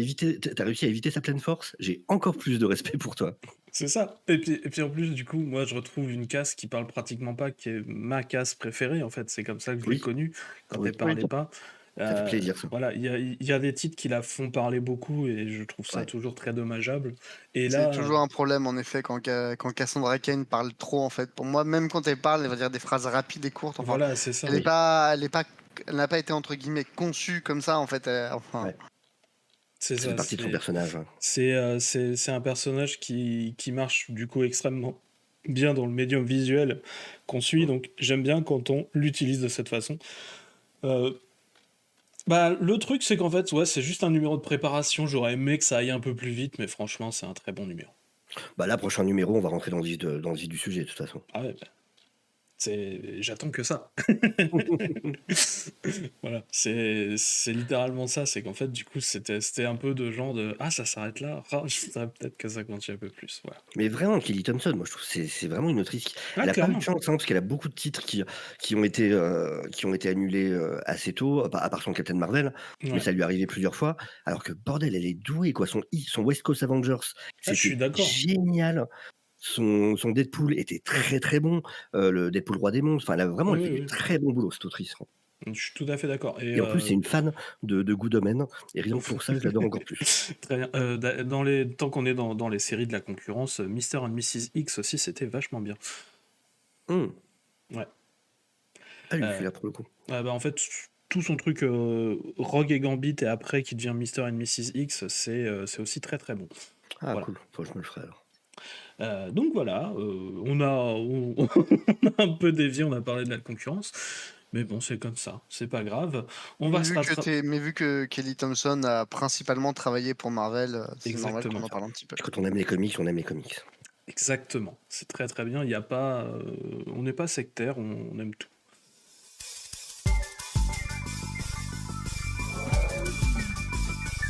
réussi à éviter sa pleine force, j'ai encore plus de respect pour toi. c'est ça. Et puis en plus, du coup, moi je retrouve une casse qui parle pratiquement pas, qui est ma casse préférée en fait. C'est comme ça que je l'ai Oui. connue Ah quand oui. elle parlait pas. Ça fait plaisir, ça. Voilà, il y a des titres qui la font parler beaucoup et je trouve ça Ouais. toujours très dommageable. Et C'est là, toujours un problème en effet quand Cassandra Cain parle trop en fait. Pour moi, même quand elle parle, elle va dire des phrases rapides et courtes. Enfin, voilà, c'est ça. elle n'a pas été entre guillemets conçue comme ça en fait. Enfin, Ouais. C'est Ça fait ça. partie de son personnage. Ouais. C'est un personnage qui marche du coup extrêmement bien dans le médium visuel qu'on suit. Donc j'aime bien quand on l'utilise de cette façon. Bah, le truc, c'est qu'en fait, ouais, c'est juste un numéro de préparation. J'aurais aimé que ça aille un peu plus vite, mais franchement, c'est un très bon numéro. Bah là, prochain numéro, on va rentrer dans le vif du sujet, de toute façon. Ah ouais, bah, j'attends que ça. Voilà, c'est littéralement ça. C'est qu'en fait, du coup, c'était un peu de genre de ah, ça s'arrête là. Ah, je voudrais peut-être que ça continue un peu plus. Voilà. Mais vraiment, Kelly Thompson, moi je trouve que c'est vraiment une autrice. Ah, Elle a pas eu de clairement. chance, hein, parce qu'elle a beaucoup de titres qui ont été annulés assez tôt, à part son Captain Marvel, mais Ouais. ça lui est arrivé plusieurs fois. Alors que bordel, elle est douée, quoi. Son West Coast Avengers, Ah, je suis c'était d'accord. génial. Son Deadpool était très très bon. Le Deadpool Roi des Monstres, enfin, elle Oui, fait du oui. très bon boulot, cette autrice. Je suis tout à fait d'accord. Et en plus, c'est une fan de Good Omen, et rien que pour ça, je l'adore encore plus. Très bien. Tant qu'on est dans les séries de la concurrence, Mr. and Mrs. X aussi, c'était vachement bien. Ouais. Ah, lui, celui-là pour le coup. Bah, en fait, tout son truc Rogue et Gambit et après qui devient Mr. and Mrs. X, c'est aussi très très bon. Ah, Voilà. cool, faut que je me le ferai alors. Donc voilà, on a un peu dévié, on a parlé de la concurrence, mais bon, c'est comme ça, c'est pas grave. On va se rattraper. Mais vu que Kelly Thompson a principalement travaillé pour Marvel, c'est normal qu'on Exactement. en parle un petit peu. Quand on aime les comics, on aime les comics. Exactement, c'est très très bien. Il y a pas, on n'est pas sectaire, on aime tout.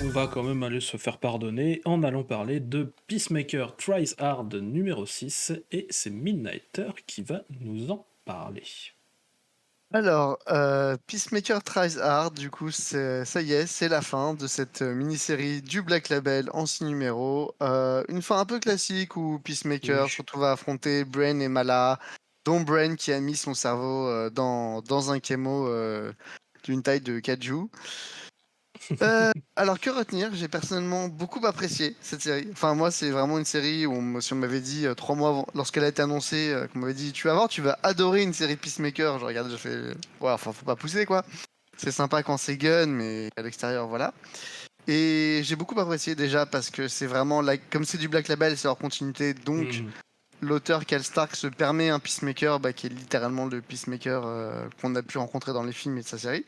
On va quand même aller se faire pardonner en allant parler de Peacemaker Tries Hard numéro 6, et c'est Midnighter qui va nous en parler. Alors, Peacemaker Tries Hard, du coup, ça y est, c'est la fin de cette mini-série du Black Label en 6 numéros. Une fin un peu classique où Peacemaker se retrouve à affronter Brain et Mala, dont Brain qui a mis son cerveau dans un chémo d'une taille de kaiju. Alors, que retenir? J'ai personnellement beaucoup apprécié cette série. Enfin, moi, c'est vraiment une série où, si on m'avait dit 3 mois avant, lorsqu'elle a été annoncée, qu'on m'avait dit tu vas voir, tu vas adorer une série Peacemaker. Je regarde, je fais ouais, enfin, faut pas pousser quoi. C'est sympa quand c'est gun, mais à l'extérieur, voilà. Et j'ai beaucoup apprécié déjà parce que c'est vraiment comme c'est du Black Label, c'est hors continuité, donc l'auteur Cal Stark se permet un Peacemaker qui est littéralement le Peacemaker qu'on a pu rencontrer dans les films et de sa série.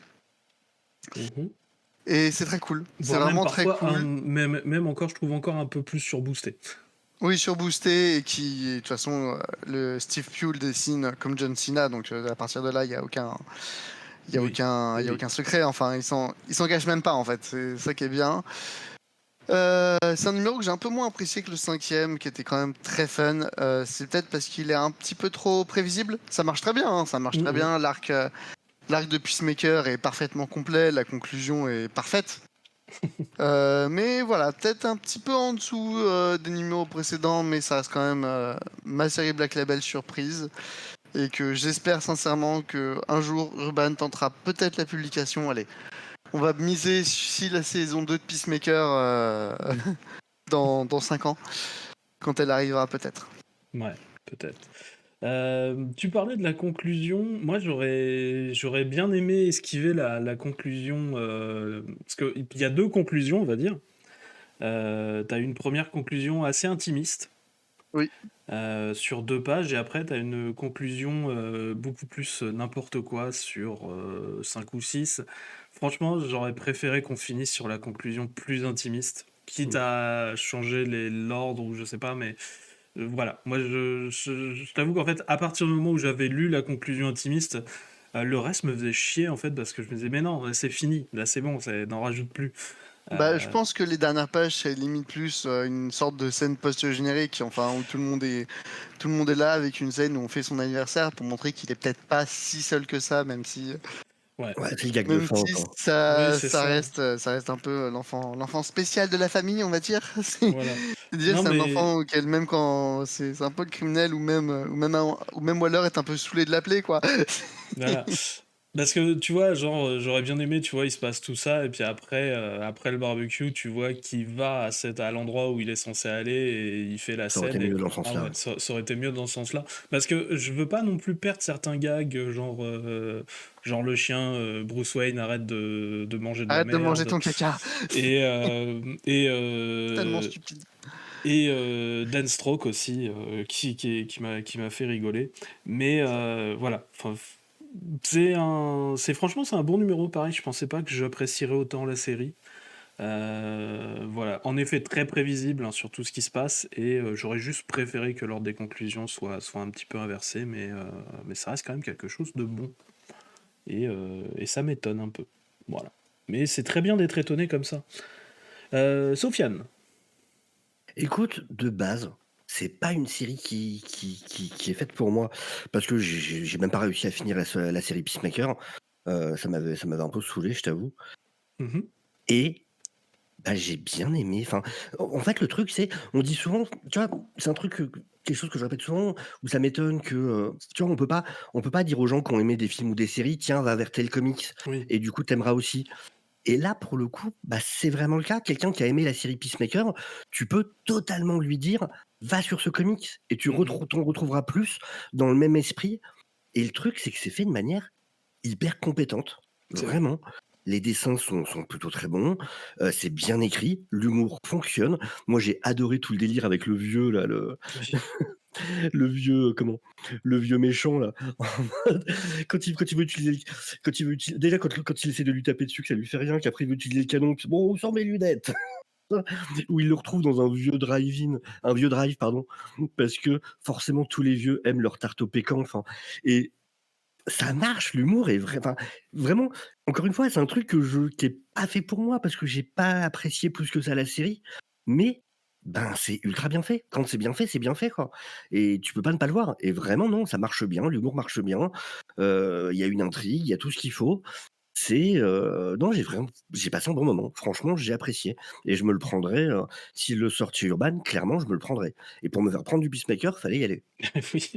Et c'est très cool. C'est vraiment très cool. Même encore, je trouve encore un peu plus surboosté. Oui, surboosté, et qui, de toute façon, le Steve Pugh dessine comme John Cena, donc à partir de là, il n'y a aucun. Il y a aucun secret, enfin, il s'en cache même pas, en fait. C'est ça qui est bien. C'est un numéro que j'ai un peu moins apprécié que le 5e, qui était quand même très fun. C'est peut-être parce qu'il est un petit peu trop prévisible. Ça marche très bien, hein, ça marche très bien. L'arc de Peacemaker est parfaitement complet, la conclusion est parfaite. Mais voilà, peut-être un petit peu en dessous des numéros précédents, mais ça reste quand même ma série Black Label surprise. Et que j'espère sincèrement qu'un jour Urban tentera peut-être la publication. Allez, on va miser si la saison 2 de Peacemaker dans 5 ans, quand elle arrivera peut-être. Ouais, peut-être. Tu parlais de la conclusion. Moi, j'aurais bien aimé esquiver la conclusion, parce qu'il y a 2 conclusions, on va dire. T'as une première conclusion assez intimiste. Oui. Sur 2 pages, et après t'as une conclusion beaucoup plus n'importe quoi sur 5 ou 6. Franchement, j'aurais préféré qu'on finisse sur la conclusion plus intimiste, quitte à changer l'ordre ou je sais pas, mais voilà. Moi, je t'avoue qu'en fait, à partir du moment où j'avais lu la conclusion intimiste, le reste me faisait chier en fait, parce que je me disais mais non, c'est fini, là c'est bon, n'en rajoute plus. Je pense que les dernières pages, c'est limite plus une sorte de scène post-générique, enfin où tout le monde est là avec une scène où on fait son anniversaire pour montrer qu'il est peut-être pas si seul que ça, même si. Ouais, c'est le gag de fin. Ça reste un peu l'enfant spécial de la famille, on va dire. Voilà. C'est un enfant auquel même quand c'est un peu le criminel ou même Waller est un peu saoulé de l'appeler quoi. Voilà. Parce que tu vois, genre, j'aurais bien aimé, tu vois, il se passe tout ça, et puis après le barbecue, tu vois qu'il va à l'endroit où il est censé aller, et il fait la scène. Ça aurait été mieux dans ce sens-là. Ça aurait été mieux dans ce sens-là. Parce que je veux pas non plus perdre certains gags, genre le chien, Bruce Wayne, arrête de manger de la merde. Arrête de manger ton caca. Et tellement stupide. Et Deathstroke aussi, qui m'a fait rigoler. Mais voilà, franchement c'est un bon numéro, pareil, je pensais pas que j'apprécierais autant la série. Voilà, en effet très prévisible sur tout ce qui se passe, et j'aurais juste préféré que l'ordre des conclusions soit un petit peu inversé, mais ça reste quand même quelque chose de bon, et ça m'étonne un peu, voilà. Mais c'est très bien d'être étonné comme ça. Sofiane. Écoute, de base, c'est pas une série qui est faite pour moi, parce que j'ai même pas réussi à finir la série Peacemaker. Ça m'avait un peu saoulé, je t'avoue. Et j'ai bien aimé. Enfin, en fait, le truc, c'est, on dit souvent, tu vois, c'est un truc, quelque chose que je répète souvent, où ça m'étonne que, tu vois, on peut pas dire aux gens qui ont aimé des films ou des séries, tiens, va vers tel comics, et du coup, t'aimeras aussi. Et là, pour le coup, c'est vraiment le cas. Quelqu'un qui a aimé la série Peacemaker, tu peux totalement lui dire, va sur ce comics, et tu t'en retrouveras plus dans le même esprit. Et le truc, c'est que c'est fait de manière hyper compétente. Vraiment. les dessins sont plutôt très bons, c'est bien écrit, l'humour fonctionne. Moi, j'ai adoré tout le délire avec le vieux là, Oui. le vieux, comment? Le vieux méchant là, en mode quand il veut utiliser déjà quand il essaie de lui taper dessus que ça lui fait rien, qu'après il veut utiliser le canon, puis «Bon, où sont mes lunettes?» Où il le retrouve dans un vieux drive pardon, parce que forcément tous les vieux aiment leur tarte au pécan, enfin et ça marche, l'humour est vraiment, encore une fois, c'est un truc qui est pas fait pour moi parce que j'ai pas apprécié plus que ça la série, mais ben, c'est ultra bien fait. Quand c'est bien fait, quoi et tu peux pas ne pas le voir et vraiment non, ça marche bien, l'humour marche bien, il y a une intrigue, il y a tout ce qu'il faut. Non, j'ai passé un bon moment. Franchement, j'ai apprécié et je me le prendrais, s'il le sort chez Urban, clairement, je me le prendrais et pour me faire prendre du Peacemaker, fallait y aller. Oui.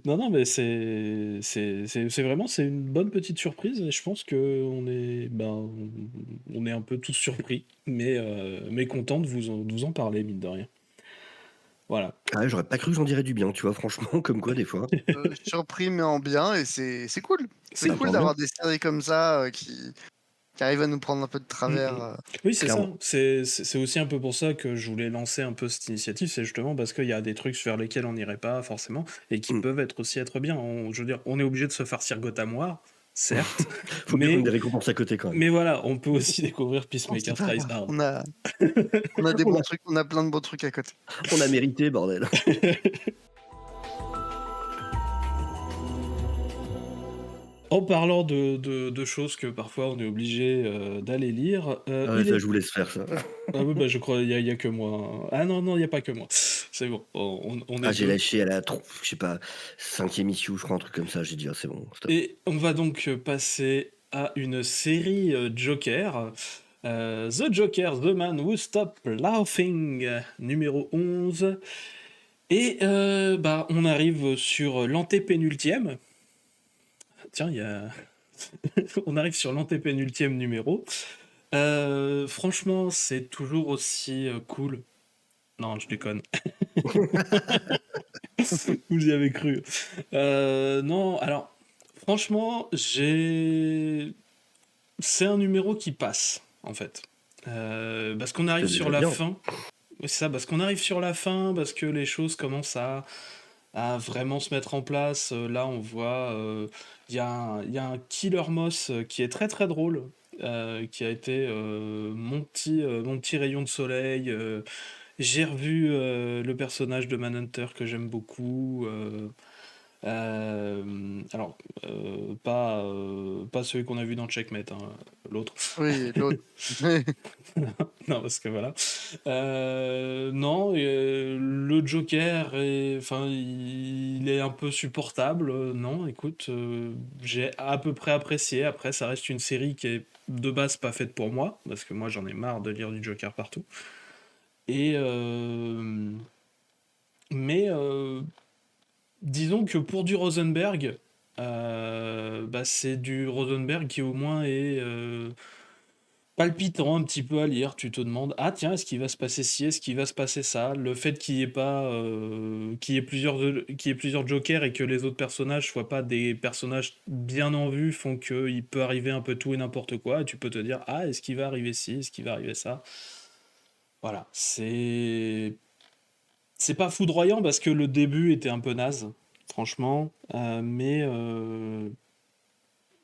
Non, non, mais c'est vraiment c'est une bonne petite surprise et je pense qu'on est, ben, on est un peu tous surpris, mais content de vous en parler, mine de rien. Voilà. Ah ouais, j'aurais pas cru que j'en dirais du bien, tu vois? Franchement, comme quoi des fois. Surpris mais en bien, et c'est cool. C'est Bah, cool tant d'avoir mieux. des séries comme ça qui arrivent à nous prendre un peu de travers. Oui, c'est ça. Clairement. C'est aussi un peu pour ça que je voulais lancer un peu cette initiative, c'est justement parce qu'il y a des trucs vers lesquels on n'irait pas forcément et qui Mmh. peuvent être bien. Je veux dire, on est obligé de se farcir Gotham War, certes, Faut bien qu'on ait mais, des récompenses à côté quand même. mais voilà, on peut aussi découvrir Non, c'est Peacemaker pas Tries grave. Hard. On a des On bons a trucs, on a plein de beaux trucs à côté. on a mérité, bordel. En parlant de choses que parfois on est obligé d'aller lire, Ah ouais, il ça, est... je vous laisse faire ça. Ah oui, bah, je crois il y a que moi, hein. Ah non, non, il n'y a pas que moi. C'est bon, on est Ah, j'ai deux. lâché à la je sais pas, 5e issue, je crois, un truc comme ça. J'ai dit: «Ah, c'est bon, stop». Et on va donc passer à une série Joker. The Joker, The Man Who Stopped Laughing, numéro 11. Et bah, on arrive sur l'antépénultième. Tiens, il y a... on arrive sur l'antépénultième numéro. Franchement, c'est toujours aussi cool. Non, je déconne. Vous y avez cru. Non, alors, franchement, c'est un numéro qui passe, en fait. Parce qu'on arrive C'est sur déjà la bien. fin. Oui, c'est ça, parce qu'on arrive sur la fin, parce que les choses commencent à vraiment se mettre en place. Là, on voit, il y a un Killer Moss qui est très très drôle, qui a été mon petit rayon de soleil. J'ai revu le personnage de Manhunter que j'aime beaucoup. Alors, pas celui qu'on a vu dans Checkmate, hein, l'autre. Oui, l'autre. Non, parce que voilà. Non, le Joker, enfin, il est un peu supportable. Non, écoute, j'ai à peu près apprécié. Après, ça reste une série qui est de base pas faite pour moi, parce que moi j'en ai marre de lire du Joker partout. Et mais disons que pour du Rosenberg, bah, c'est du Rosenberg qui au moins est palpitant un petit peu à lire. Tu te demandes, ah tiens, est-ce qu'il va se passer ci, est-ce qu'il va se passer ça? Le fait qu'il y ait pas, qu'il y ait plusieurs Jokers et que les autres personnages soient pas des personnages bien en vue font qu'il peut arriver un peu tout et n'importe quoi. Et tu peux te dire, ah, est-ce qu'il va arriver ci, est-ce qu'il va arriver ça? Voilà, c'est pas foudroyant parce que le début était un peu naze, franchement, mais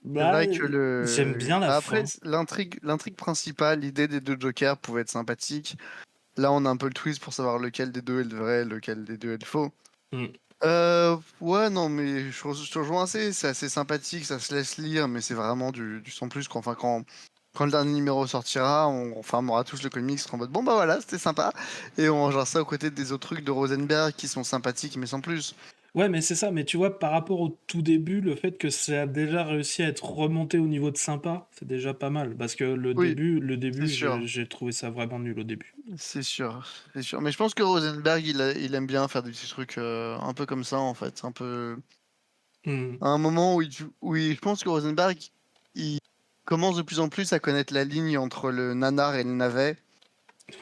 C'est bah, vrai que j'aime bien la Après, fin. l'intrigue principale, l'idée des deux Jokers pouvait être sympathique. Là, on a un peu le twist pour savoir lequel des deux est le vrai, lequel des deux est le faux. Mm. Ouais, non, mais je te rejoins assez. C'est assez sympathique, ça se laisse lire, mais c'est vraiment du sans plus. Enfin, quand le dernier numéro sortira, on aura tous le comics, on sera en mode bon, bah voilà, c'était sympa. Et on rangera ça aux côtés des autres trucs de Rosenberg qui sont sympathiques, mais sans plus. Ouais, mais c'est ça, mais tu vois, par rapport au tout début, le fait que ça a déjà réussi à être remonté au niveau de sympa, c'est déjà pas mal. Parce que Oui, le c'est début, sûr. j'ai trouvé ça vraiment nul au début. C'est sûr, c'est sûr. Mais je pense que Rosenberg, il aime bien faire des petits trucs un peu comme ça, en fait. Un peu. Mm. À un moment je pense que Rosenberg, il commence de plus en plus à connaître la ligne entre le nanar et le navet.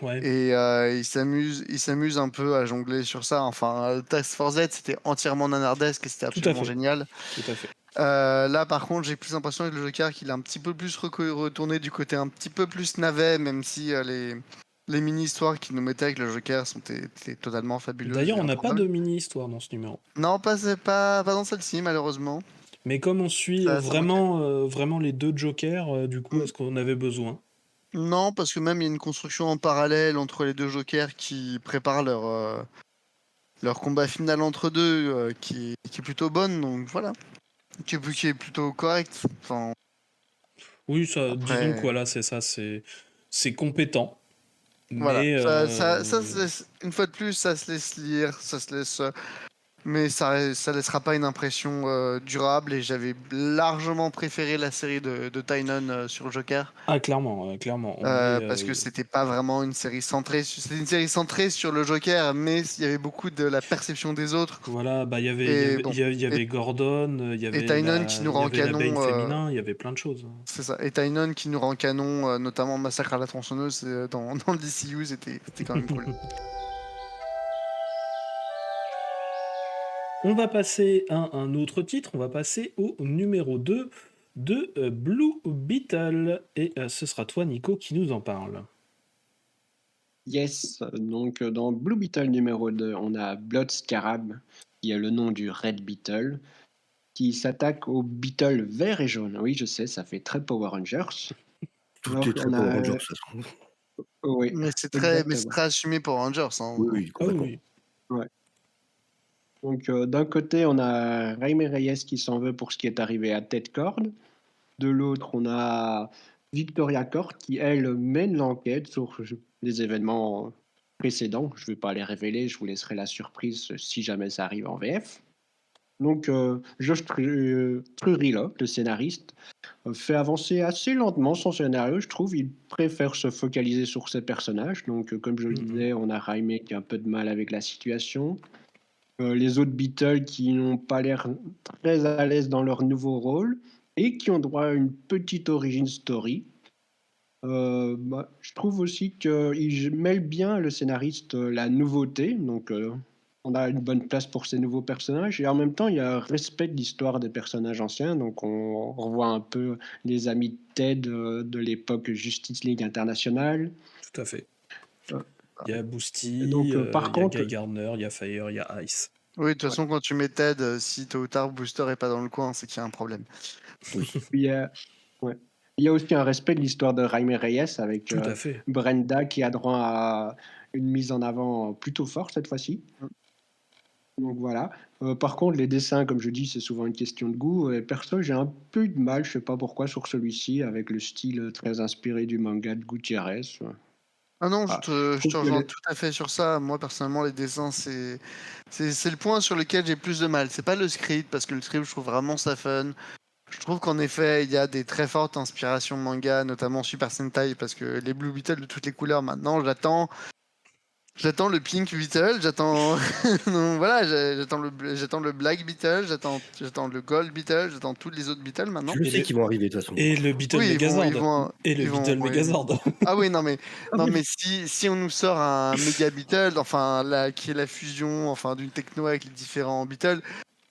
Ouais, Et il s'amuse un peu à jongler sur ça. Enfin, Task Force Z, c'était entièrement nanardesque et c'était tout à absolument fait, génial. tout à fait. Là, par contre, j'ai plus l'impression avec le Joker qu'il a un petit peu plus retourné du côté un petit peu plus navet, même si les mini-histoires qu'il nous mettait avec le Joker étaient totalement fabuleuses D'ailleurs, et on n'a pas improbables. de mini-histoire dans ce numéro. Non, pas dans celle-ci, malheureusement. Mais comme on suit Ça manquait. vraiment les deux Jokers, du coup, Mm. est-ce qu'on avait besoin? Non, parce que même il y a une construction en parallèle entre les deux Jokers qui préparent leur combat final entre deux, qui est plutôt bonne, donc voilà. Qui est plutôt correct. Enfin, Oui, ça, disons que après, voilà, c'est ça, c'est compétent. voilà. Mais Ça se laisse, une fois de plus, ça se laisse lire, ça se laisse. Mais ça laissera pas une impression durable et j'avais largement préféré la série de Tynan sur le Joker ah, clairement, clairement. On est, parce que c'était pas vraiment une série centrée. C'était une série centrée sur le Joker, mais il y avait beaucoup de la perception des autres. voilà, bah, il y avait, Et bon. il y avait Gordon, Et Tynan qui nous il y rend avait la Bane canon. féminin, il y avait plein de choses. C'est ça. Et Tynan qui nous rend canon, notamment Massacre à la tronçonneuse dans le DCU, c'était quand même cool. On va passer à un autre titre, on va passer au numéro 2 de Blue Beetle. Et ce sera toi, Nico, qui nous en parle. Yes, donc dans Blue Beetle numéro 2, on a Blood Scarab, qui est le nom du Red Beetle, qui s'attaque aux Beetles verts et jaunes. Oui, je sais, ça fait très Power Rangers. Tout Alors, est très on Power a... Rangers, de toute façon. Oui, Mais c'est exactement. très assumé pour Rangers. Hein. Oui, oui, Ah complètement. oui, Ouais. Donc, d'un côté, on a Jaime Reyes qui s'en veut pour ce qui est arrivé à Ted Cord. De l'autre, on a Victoria Cord qui, elle, mène l'enquête sur les événements précédents. Je ne vais pas les révéler, je vous laisserai la surprise si jamais ça arrive en VF. Donc, Josh Trurillo, le scénariste, fait avancer assez lentement son scénario, je trouve. Il préfère se focaliser sur ses personnages. Donc, comme je le disais, on a Jaime qui a un peu de mal avec la situation. Les autres Beatles qui n'ont pas l'air très à l'aise dans leur nouveau rôle et qui ont droit à une petite origin story. Je trouve aussi qu'il mêle bien, le scénariste, la nouveauté. Donc, on a une bonne place pour ces nouveaux personnages. Et en même temps, il y a un respect de l'histoire des personnages anciens. Donc, on revoit un peu les amis de Ted de l'époque Justice League International. tout à fait. Euh, Il y a Boosty, donc, par il y a contre, Guy Gardner, il y a Fire, il y a Ice. Oui, de toute ouais, façon, quand tu mets Ted, si tôt ou tard Booster est pas dans le coin, c'est qu'il y a un problème. il y a, ouais. Il y a aussi un respect de l'histoire de Jaime Reyes avec Tout à fait. Brenda qui a droit à une mise en avant plutôt forte cette fois-ci. Donc voilà. Par contre, les dessins, comme je dis, c'est souvent une question de goût. Et perso, j'ai un peu de mal, je sais pas pourquoi, sur celui-ci, avec le style très inspiré du manga de Gutiérrez. Ah non, Ah, je trouve te que rejoins les- tout à fait sur ça. Moi, personnellement, les dessins, c'est le point sur lequel j'ai plus de mal. C'est pas le script, parce que le script, je trouve vraiment ça fun. Je trouve qu'en effet, il y a des très fortes inspirations manga, notamment Super Sentai, parce que les Blue Beetle de toutes les couleurs, maintenant, j'attends le Pink Beetle, j'attends, donc voilà, j'attends le Black Beetle, j'attends le Gold Beetle, j'attends tous les autres Beetles maintenant. Je Et sais le- qu'ils vont arriver, de toute façon. Et le Beetle Oui, Megazord. Et le ils vont, Beetle ouais. Megazord. Ah oui, non Ah oui, mais si on nous sort un Mega Beetle, enfin là, qui est la fusion, enfin d'une techno avec les différents Beetles,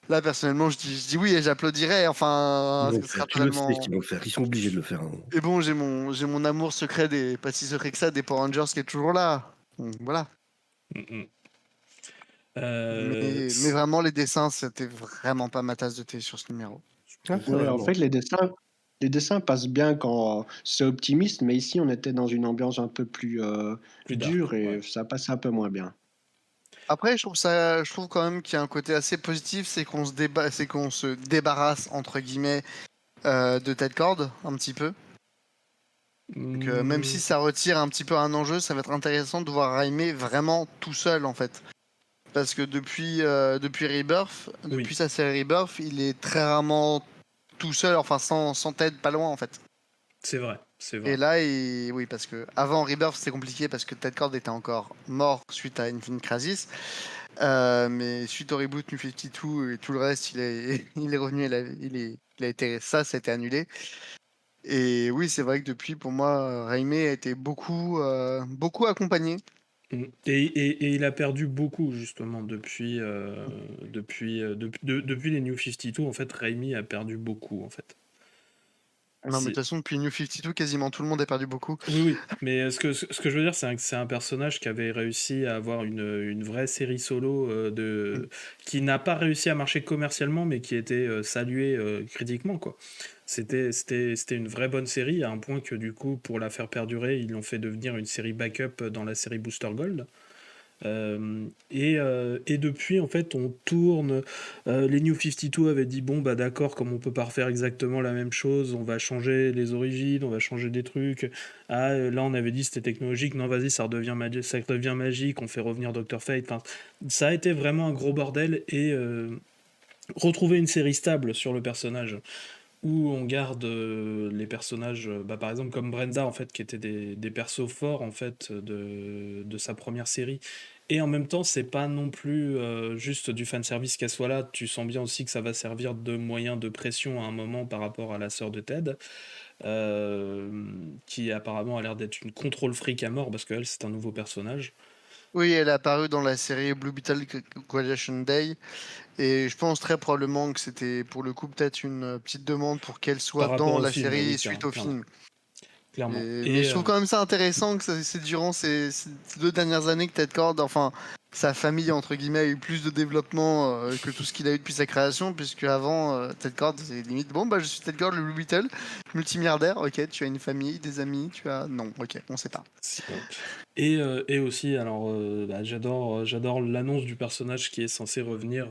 là personnellement, je dis oui et j'applaudirais. Ils Enfin, vont ce le sera faire. Tu le sais totalement. qu'ils vont le faire. Ils sont obligés de le faire. Hein. Et bon, j'ai mon amour secret pas si secret que ça, des Power Rangers qui est toujours là. Donc, voilà. Mm, mm. Mais vraiment, les dessins, c'était vraiment pas ma tasse de thé sur ce numéro. Ah, ça, ouais, en vraiment. fait, les dessins passent bien quand c'est optimiste, mais ici, on était dans une ambiance un peu plus Plus dark, dure et ouais. ça passe un peu moins bien. Après, je trouve quand même qu'il y a un côté assez positif, c'est qu'on se débarrasse entre guillemets de Ted Cord un petit peu. Donc, même si ça retire un petit peu un enjeu, ça va être intéressant de voir Raimé vraiment tout seul en fait. Parce que depuis Rebirth, Oui. depuis sa série Rebirth, il est très rarement tout seul, enfin sans Ted pas loin en fait. C'est vrai, c'est Et vrai. là, oui, parce que avant Rebirth c'était compliqué parce que Ted Cord était encore mort suite à Infinite Crisis. Mais suite au reboot New 52 et tout le reste, il est revenu, il a été, ça a été annulé. Et oui, c'est vrai que depuis, pour moi, Raimé a été beaucoup accompagné. Et il a perdu beaucoup justement depuis depuis les New 52. En fait, Raimi a perdu beaucoup en fait. Non, mais de toute façon, depuis New 52, quasiment tout le monde a perdu beaucoup. Oui, mais ce que je veux dire, c'est que c'est un personnage qui avait réussi à avoir une vraie série solo qui n'a pas réussi à marcher commercialement, mais qui était saluée critiquement, quoi. C'était une vraie bonne série, à un point que du coup, pour la faire perdurer, ils l'ont fait devenir une série backup dans la série Booster Gold. Et depuis, en fait, on tourne. Les New 52 avaient dit bon, bah d'accord, comme on peut pas refaire exactement la même chose, on va changer les origines, on va changer des trucs. Là, on avait dit c'était technologique, non, vas-y, ça redevient magique, on fait revenir Dr. Fate. Enfin, ça a été vraiment un gros bordel et retrouver une série stable sur le personnage où on garde les personnages, par exemple comme Brenda en fait, qui étaient des persos forts en fait de sa première série. Et en même temps, c'est pas non plus juste du fanservice qu'elle soit là. Tu sens bien aussi que ça va servir de moyen de pression à un moment par rapport à la sœur de Ted, qui apparemment a l'air d'être une contrôle freak à mort parce qu'elle, c'est un nouveau personnage. Oui, elle est apparue dans la série Blue Beetle Graduation Day. Et je pense très probablement que c'était pour le coup peut-être une petite demande pour qu'elle soit Par rapport dans au la film, série oui, suite au film. clairement. Mais je trouve quand même ça intéressant que c'est durant ces 2 dernières années que Ted Cord, enfin sa famille entre guillemets, a eu plus de développement que tout ce qu'il a eu depuis sa création, puisque avant Ted Cord c'est limite bon bah je suis Ted Cord le Blue Beetle, multimilliardaire, ok, tu as une famille, des amis, tu as non, ok, on sait pas. Et aussi, alors j'adore l'annonce du personnage qui est censé revenir,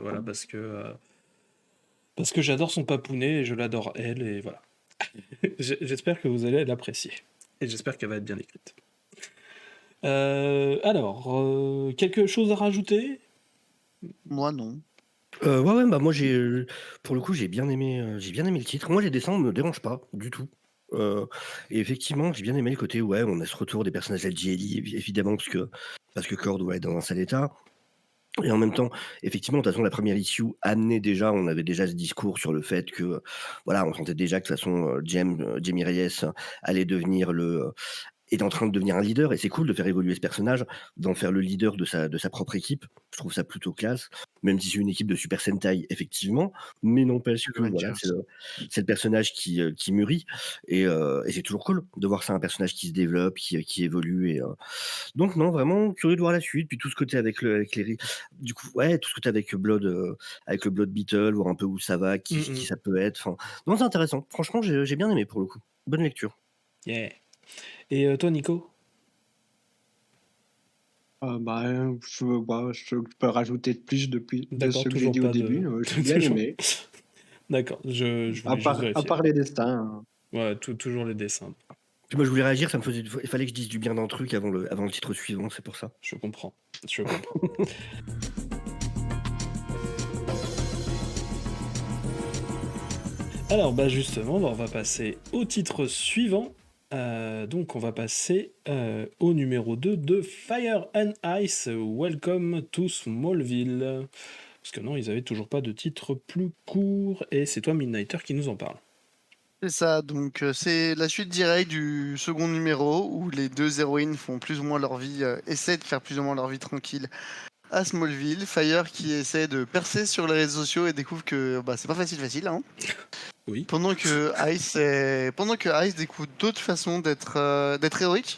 voilà, parce que j'adore son papounet et je l'adore elle, et voilà. J'espère que vous allez l'apprécier. Et j'espère qu'elle va être bien écrite. Alors, quelque chose à rajouter? Moi non. Ouais, bah moi pour le coup j'ai bien aimé le titre. Moi les dessins me dérangent pas du tout. Et effectivement j'ai bien aimé le côté ouais on a ce retour des personnages LGLI évidemment parce que Cord ouais, est dans un sale état. Et en même temps, effectivement, de toute façon, la première issue on avait déjà ce discours sur le fait que, voilà, on sentait déjà que de toute façon, Jamie Reyes allait devenir est en train de devenir un leader, et c'est cool de faire évoluer ce personnage, d'en faire le leader de sa propre équipe. Je trouve ça plutôt classe, même si c'est une équipe de Super Sentai, effectivement, mais n'empêche que voilà, c'est le personnage qui mûrit, et c'est toujours cool de voir ça, un personnage qui se développe, qui évolue, et donc non, vraiment curieux de voir la suite, puis tout ce côté avec les du coup, ouais, tout ce côté avec avec le Blood Beetle, voir un peu où ça va, qui ça peut être, enfin, non, c'est intéressant. Franchement, j'ai bien aimé pour le coup. Bonne lecture. Yeah. Et toi, Nico? Je peux rajouter plus de D'accord, ce que j'ai toujours dit au pas début. de... J'ai bien aimé. D'accord, je À voulais juste à vérifier. part les destins. Ouais, toujours les dessins. Puis moi, je voulais réagir, il fallait que je dise du bien d'un truc avant le titre suivant, c'est pour ça. Je comprends. Je comprends. Alors, justement, on va passer au titre suivant. Donc, on va passer au numéro 2 de Fire and Ice, Welcome to Smallville. Parce que non, ils avaient toujours pas de titre plus court. Et c'est toi, Midnighter, qui nous en parle. C'est ça, donc c'est la suite directe du second numéro où les deux héroïnes font plus ou moins leur vie, essaient de faire plus ou moins leur vie tranquille à Smallville. Fire qui essaie de percer sur les réseaux sociaux et découvre que c'est pas facile, hein. Oui. Pendant que Ice découvre d'autres façons d'être héroïque.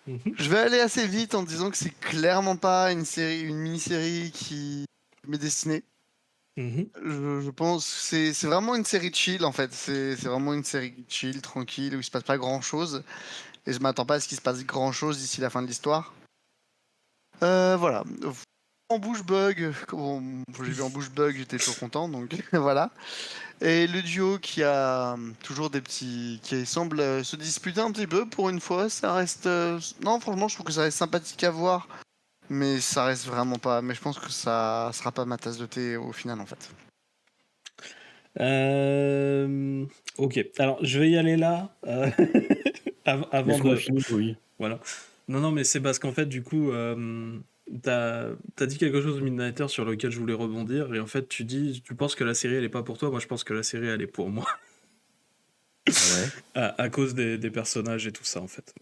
Je vais aller assez vite en disant que c'est clairement pas une mini-série qui m'est destinée. Je pense que c'est vraiment une série chill en fait. C'est vraiment une série chill, tranquille, où il se passe pas grand chose. Et je m'attends pas à ce qu'il se passe grand chose d'ici la fin de l'histoire. Voilà. En bouche bug, j'ai vu en bouche bug, j'étais toujours content, donc voilà. Et le duo qui a toujours qui semble se disputer un petit peu pour une fois, ça reste. Non, franchement, je trouve que ça reste sympathique à voir. Mais ça reste vraiment pas. Mais je pense que ça sera pas ma tasse de thé au final en fait. Ok, alors je vais y aller là. Avant de. Oui. Voilà. Non, mais c'est parce qu'en fait, du coup, t'as dit quelque chose, Midnighter, sur lequel je voulais rebondir. Et en fait, tu penses que la série, elle est pas pour toi. Moi, je pense que la série, elle est pour moi. Ouais. à cause des personnages et tout ça, en fait.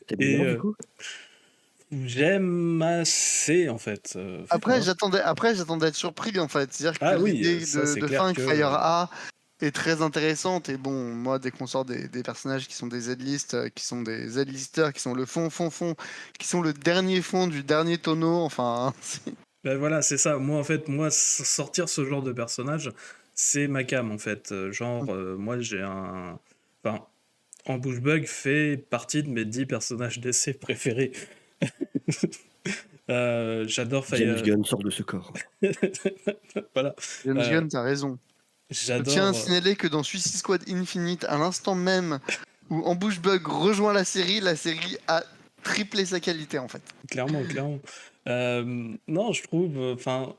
T'es bien, du coup. J'aime assez, en fait. Après, franchement. j'attendais d'être surpris, en fait. C'est-à-dire que Ah oui, l'idée ça c'est de clair fin que que. Fire a est très intéressante. Et bon, moi, dès qu'on sort des personnages qui sont des Z-list, qui sont des Z-listers, qui sont le fond, qui sont le dernier fond du dernier tonneau, enfin, Ben voilà, c'est ça. Moi, en fait, sortir ce genre de personnage, c'est ma cam, en fait. Genre, moi, j'ai un. Enfin, Ambushbug fait partie de mes 10 personnages d'essai préférés. J'adore James Fire. Gunn sort de ce corps. Voilà. James Euh, Gunn, t'as raison. Je tiens à J'adore. signaler que dans Suicide Squad Infinite, à l'instant même où Ambushbug rejoint la série a triplé sa qualité, en fait. Clairement, clairement. Non, je trouve. Enfin,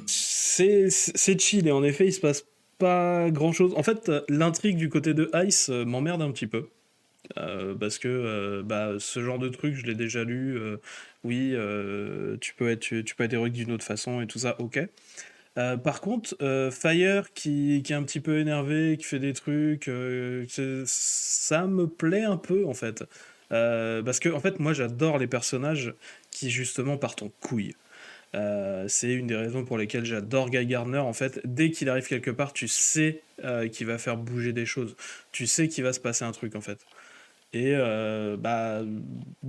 c'est chill et en effet, il se passe pas grand chose. En fait, l'intrigue du côté de Ice m'emmerde un petit peu. Parce que bah, ce genre de truc, je l'ai déjà lu. Oui, tu peux être héroïque d'une autre façon et tout ça, ok. Par contre, Fire qui est un petit peu énervé, qui fait des trucs, ça me plaît un peu en fait. Parce que en fait, moi j'adore les personnages qui justement partent en couille. C'est une des raisons pour lesquelles j'adore Guy Gardner. En fait, dès qu'il arrive quelque part, tu sais qu'il va faire bouger des choses. Tu sais qu'il va se passer un truc en fait. Et bah,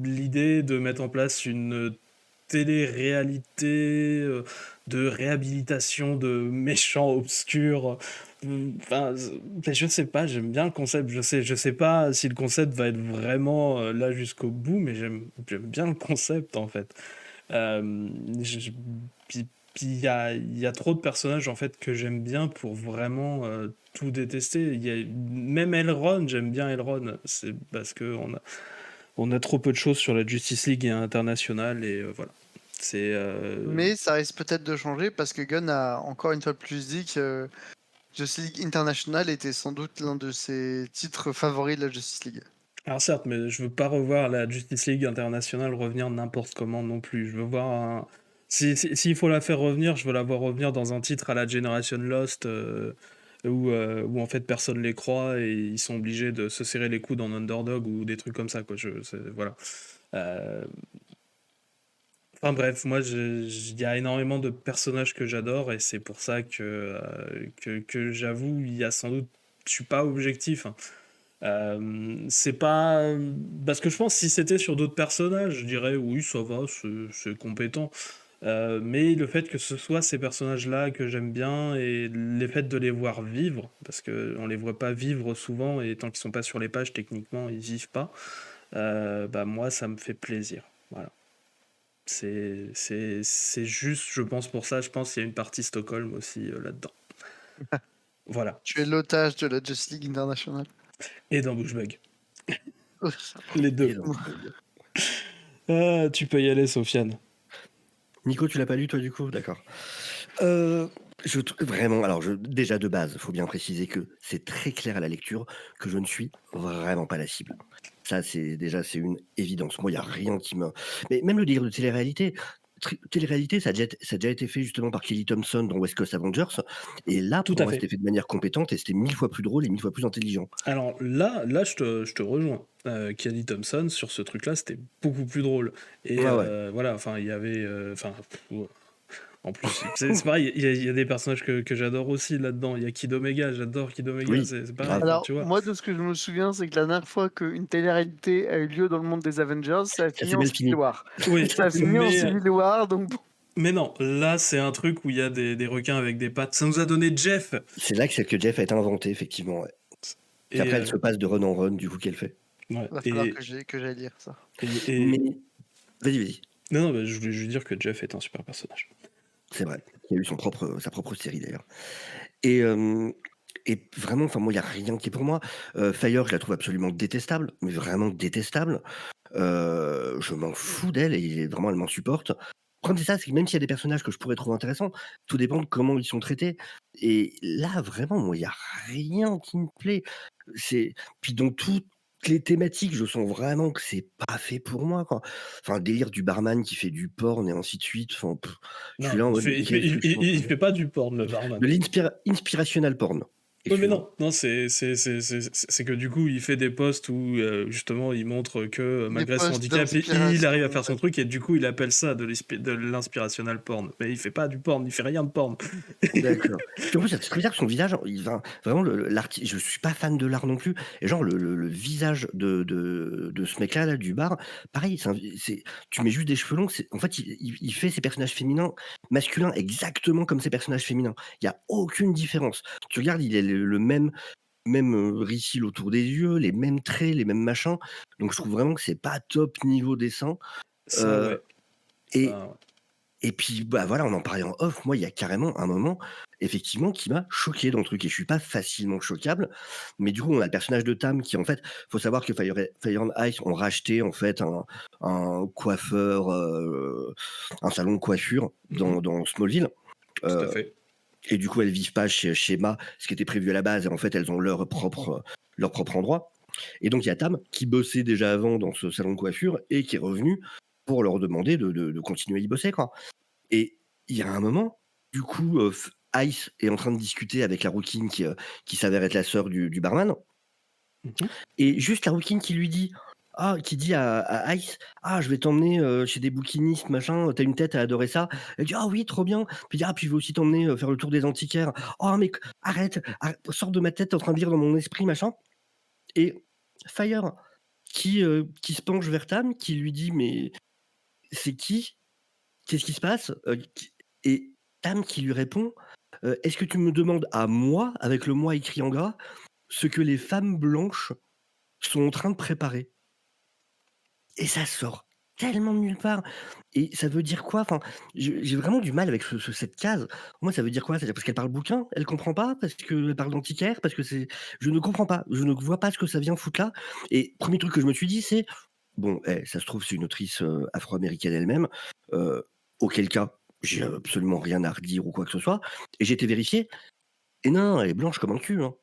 l'idée de mettre en place une télé-réalité de réhabilitation de méchants obscurs. Enfin, je sais pas, j'aime bien le concept. Je sais pas si le concept va être vraiment là jusqu'au bout, mais j'aime bien le concept en fait. Euh, je- puis il y a trop de personnages en fait que j'aime bien pour vraiment tout détester. Même Elrond, j'aime bien Elrond. C'est parce que on a trop peu de choses sur la Justice League et internationale et voilà. C'est Mais ça risque peut-être de changer parce que Gunn a encore une fois de plus dit que Justice League International était sans doute l'un de ses titres favoris de la Justice League. Alors certes, mais je veux pas revoir la Justice League internationale revenir n'importe comment non plus. Je veux voir s'il faut la faire revenir, je veux la voir revenir dans un titre à la Generation Lost où en fait personne les croit et ils sont obligés de se serrer les coudes en underdog ou des trucs comme ça quoi. Voilà. Euh, Enfin bref, moi il y a énormément de personnages que j'adore et c'est pour ça que j'avoue, il y a sans doute, je suis pas objectif, hein. C'est pas. Parce que je pense que si c'était sur d'autres personnages, je dirais oui, ça va, c'est compétent. Mais le fait que ce soit ces personnages-là que j'aime bien et le fait de les voir vivre, parce qu'on les voit pas vivre souvent et tant qu'ils sont pas sur les pages, techniquement, ils vivent pas, bah moi ça me fait plaisir. Voilà. C'est juste, je pense pour ça, je pense qu'il y a une partie Stockholm aussi là-dedans. Voilà. Tu es l'otage de la Justice League International. Et dans Bushbug. Oh, Les Et deux. donc, Tu peux y aller, Sofiane. Nico, tu l'as pas lu toi du coup? D'accord. Vraiment, alors déjà de base, il faut bien préciser que c'est très clair à la lecture que je ne suis vraiment pas la cible. Ça, c'est une évidence. Moi, il n'y a rien qui me. Mais même le délire de télé-réalité, ça a déjà été fait justement par Kelly Thompson dans West Coast Avengers. Et là, Tout pour à moi, fait. c'était fait de manière compétente et c'était 1000 fois plus drôle et 1000 fois plus intelligent. Alors là je te rejoins. Kelly Thompson, sur ce truc-là, c'était beaucoup plus drôle. Et Ouais, ouais. voilà, enfin, il y avait. Enfin, en plus, c'est pareil, il y a des personnages que j'adore aussi là-dedans. Il y a Kid Omega, j'adore Kid Omega, Oui, c'est pareil, grave. enfin, Alors, tu vois. moi, de ce que je me souviens, c'est que la dernière fois qu'une télé-réalité a eu lieu dans le monde des Avengers, ça a Ça fini s'est en mal Civil fini. War. Oui, Ça a fini en Civil War, donc bon. mais non, là, c'est un truc où il y a des requins avec des pattes. Ça nous a donné Jeff. C'est là que Jeff a été inventé, effectivement. Ouais. Puis Et, après, elle se passe de run en run, du coup, qu'elle fait. ouais, Va falloir que j'aille lire ça. Mais. Vas-y. Non, bah, je voulais juste dire que Jeff est un super personnage. C'est vrai. Il a eu sa propre série d'ailleurs. Et, et vraiment, enfin, moi, il n'y a rien qui est pour moi. Fire, je la trouve absolument détestable, mais vraiment détestable. Je m'en fous d'elle et vraiment, elle m'en supporte. Le problème, c'est ça, c'est que même s'il y a des personnages que je pourrais trouver intéressants, tout dépend de comment ils sont traités. Et là, vraiment, moi, il n'y a rien qui me plaît. Puis dans toutes les thématiques, je sens vraiment que c'est pas fait pour moi, quoi. Enfin, le délire du barman qui fait du porn et ainsi de suite. Enfin, je suis Non, là en il mode, fait, mais il fait, qu'est-ce que il- je suis en il- il train de- fait pas du porn, le barman. De l'inspirational porn. Ouais, mais Excuse-moi. non, c'est que du coup, il fait des posts où justement il montre que Des malgré son posts handicap, il arrive à d'inspiration. faire son truc et du coup, il appelle ça de l'inspirational porn. Mais il fait pas du porn, il fait rien de porn. D'accord. Puis en plus, c'est très bizarre que son visage, vraiment, je suis pas fan de l'art non plus. Et genre, le visage de ce mec-là, là, du bar, pareil, tu mets juste des cheveux longs, en fait, il fait ses personnages féminins, masculins, exactement comme ses personnages féminins. Il y a aucune différence. Tu regardes, il est le même ricil autour des yeux, les mêmes traits, les mêmes machins. Donc, je trouve vraiment que c'est pas top niveau dessin. Ça, Euh, ouais. et, Ça, ouais. et puis, bah voilà, on en parlait en off. Moi, il y a carrément un moment, effectivement, qui m'a choqué dans le truc. Et je suis pas facilement choquable. Mais du coup, on a le personnage de Tam qui, en fait, faut savoir que Fire and Ice ont racheté, en fait, un coiffeur, un salon de coiffure dans Smallville. Tout à Euh, fait. et du coup, elles vivent pas chez Ma, ce qui était prévu à la base. Et en fait, elles ont leur propre endroit. Et donc, il y a Tam qui bossait déjà avant dans ce salon de coiffure et qui est revenu pour leur demander de continuer à y bosser, quoi. Et il y a un moment, du coup, Ice est en train de discuter avec la rouquine qui s'avère être la sœur du barman. Mhm. Et juste la rouquine qui lui dit, qui dit à Ice, je vais t'emmener chez des bouquinistes, machin, t'as une tête à adorer ça. Elle dit, oui, trop bien. Puis puis je vais aussi t'emmener faire le tour des antiquaires. Mais arrête, sors de ma tête, t'es en train de lire dans mon esprit, machin. Et Fire, qui se penche vers Tam, qui lui dit, mais c'est qui? Qu'est-ce qui se passe? Et Tam qui lui répond, est-ce que tu me demandes à moi, avec le moi écrit en gras, ce que les femmes blanches sont en train de préparer? Et ça sort tellement de nulle part. Et ça veut dire quoi? Enfin, j'ai vraiment du mal avec cette case. Moi, ça veut dire quoi? C'est-à-dire parce qu'elle parle bouquin, elle comprend pas, parce qu'elle parle d'antiquaire, parce que je ne comprends pas. Je ne vois pas ce que ça vient foutre là. Et premier truc que je me suis dit, c'est, bon, ça se trouve, c'est une autrice afro-américaine elle-même, auquel cas, j'ai absolument rien à redire ou quoi que ce soit. Et j'ai été vérifié, et non, elle est blanche comme un cul, hein.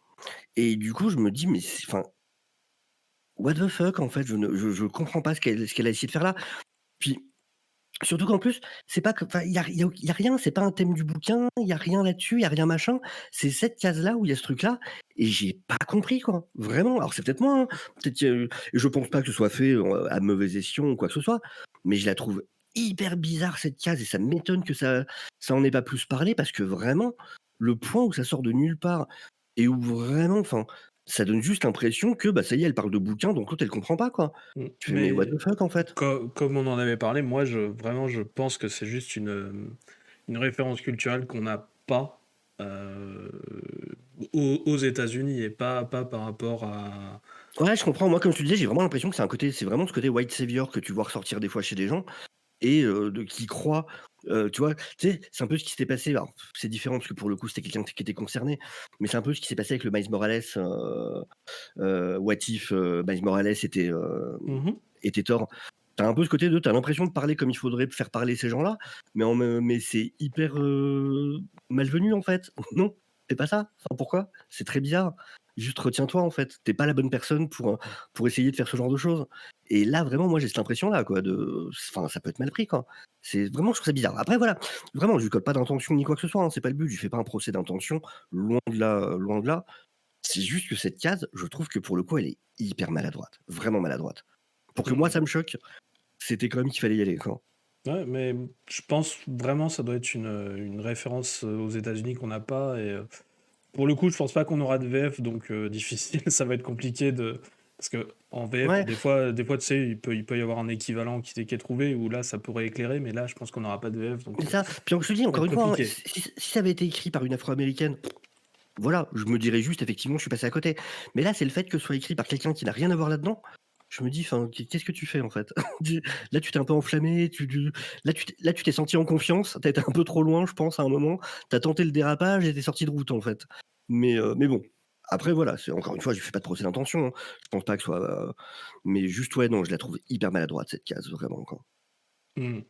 Et du coup, je me dis, mais enfin, what the fuck, en fait, je comprends pas ce qu'elle a essayé de faire là. Puis, surtout qu'en plus, c'est pas que, enfin, y a rien, c'est pas un thème du bouquin, il y a rien là-dessus, il y a rien machin. C'est cette case-là où il y a ce truc-là, et j'ai pas compris, quoi. Vraiment. Alors, c'est peut-être moi, hein. Peut-être, je pense pas que ce soit fait à mauvais escient ou quoi que ce soit, mais je la trouve hyper bizarre, cette case, et ça m'étonne que ça en ait pas plus parlé, parce que vraiment, le point où ça sort de nulle part, et où vraiment, enfin, ça donne juste l'impression que, ça y est, elle parle de bouquin, donc l'autre, elle comprend pas, quoi. Tu fais, mais what Mais the fuck, en fait? comme on en avait parlé, moi, je pense que c'est juste une référence culturelle qu'on n'a pas euh, aux États-Unis et pas par rapport à. Ouais, je comprends. Moi, comme je te disais, j'ai vraiment l'impression que c'est vraiment ce côté white savior que tu vois ressortir des fois chez des gens et qui croient, tu vois, tu sais, c'est un peu ce qui s'était passé. Alors, c'est différent parce que pour le coup, c'était quelqu'un qui était concerné, mais c'est un peu ce qui s'est passé avec le Miles Morales. What if Miles Morales Mhm. était tort. T'as un peu ce côté de, t'as l'impression de parler comme il faudrait faire parler ces gens-là, mais c'est hyper malvenu en fait. Non, c'est pas ça. Enfin, pourquoi? C'est très bizarre. Juste retiens-toi en fait. T'es pas la bonne personne pour essayer de faire ce genre de choses. Et là, vraiment, moi, j'ai cette impression-là, quoi. Enfin, ça peut être mal pris, quoi. C'est vraiment, je trouve ça bizarre. Après, voilà. Vraiment, je lui colle pas d'intention ni quoi que ce soit, hein. C'est pas le but. Je lui fais pas un procès d'intention. Loin de là, loin de là. C'est juste que cette case, je trouve que pour le coup, elle est hyper maladroite. Vraiment maladroite. Pour que moi, ça me choque, c'était quand même qu'il fallait y aller, quoi. Ouais, mais je pense vraiment ça doit être une référence aux États-Unis qu'on n'a pas. Et pour le coup, je pense pas qu'on aura de VF, donc difficile, ça va être compliqué de. Parce que en VF, Ouais, des fois, tu sais, il peut y avoir un équivalent qui est trouvé, où là, ça pourrait éclairer, mais là, je pense qu'on n'aura pas de VF, donc c'est ça. Puis je te dis, ça va encore être une fois, hein, compliqué. si ça avait été écrit par une afro-américaine, voilà, je me dirais juste, effectivement, je suis passé à côté. Mais là, c'est le fait que ce soit écrit par quelqu'un qui n'a rien à voir là-dedans. Je me dis, enfin, qu'est-ce que tu fais, en fait? Là, tu t'es un peu enflammé, là, tu t'es senti en confiance, t'as été un peu trop loin, je pense, à un moment. T'as tenté le dérapage et t'es sorti de route, en fait. Mais bon. Après, voilà, encore une fois, je fais pas de procès d'intention, hein. Je pense pas que ce soit. Mais juste, ouais, non, je la trouve hyper maladroite, cette case, vraiment, quoi. Hmm.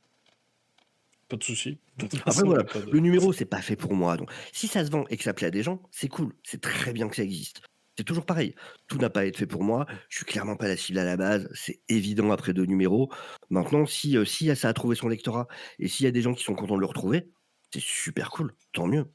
Pas de souci. De toute Après, façon, il n'y voilà, a pas de. le numéro, c'est pas fait pour moi. Donc, si ça se vend et que ça plaît à des gens, c'est cool. C'est très bien que ça existe. C'est toujours pareil. Tout n'a pas à être fait pour moi. Je suis clairement pas la cible à la base. C'est évident après 2 numéros. Maintenant, si ça a trouvé son lectorat et s'il y a des gens qui sont contents de le retrouver, c'est super cool. Tant mieux.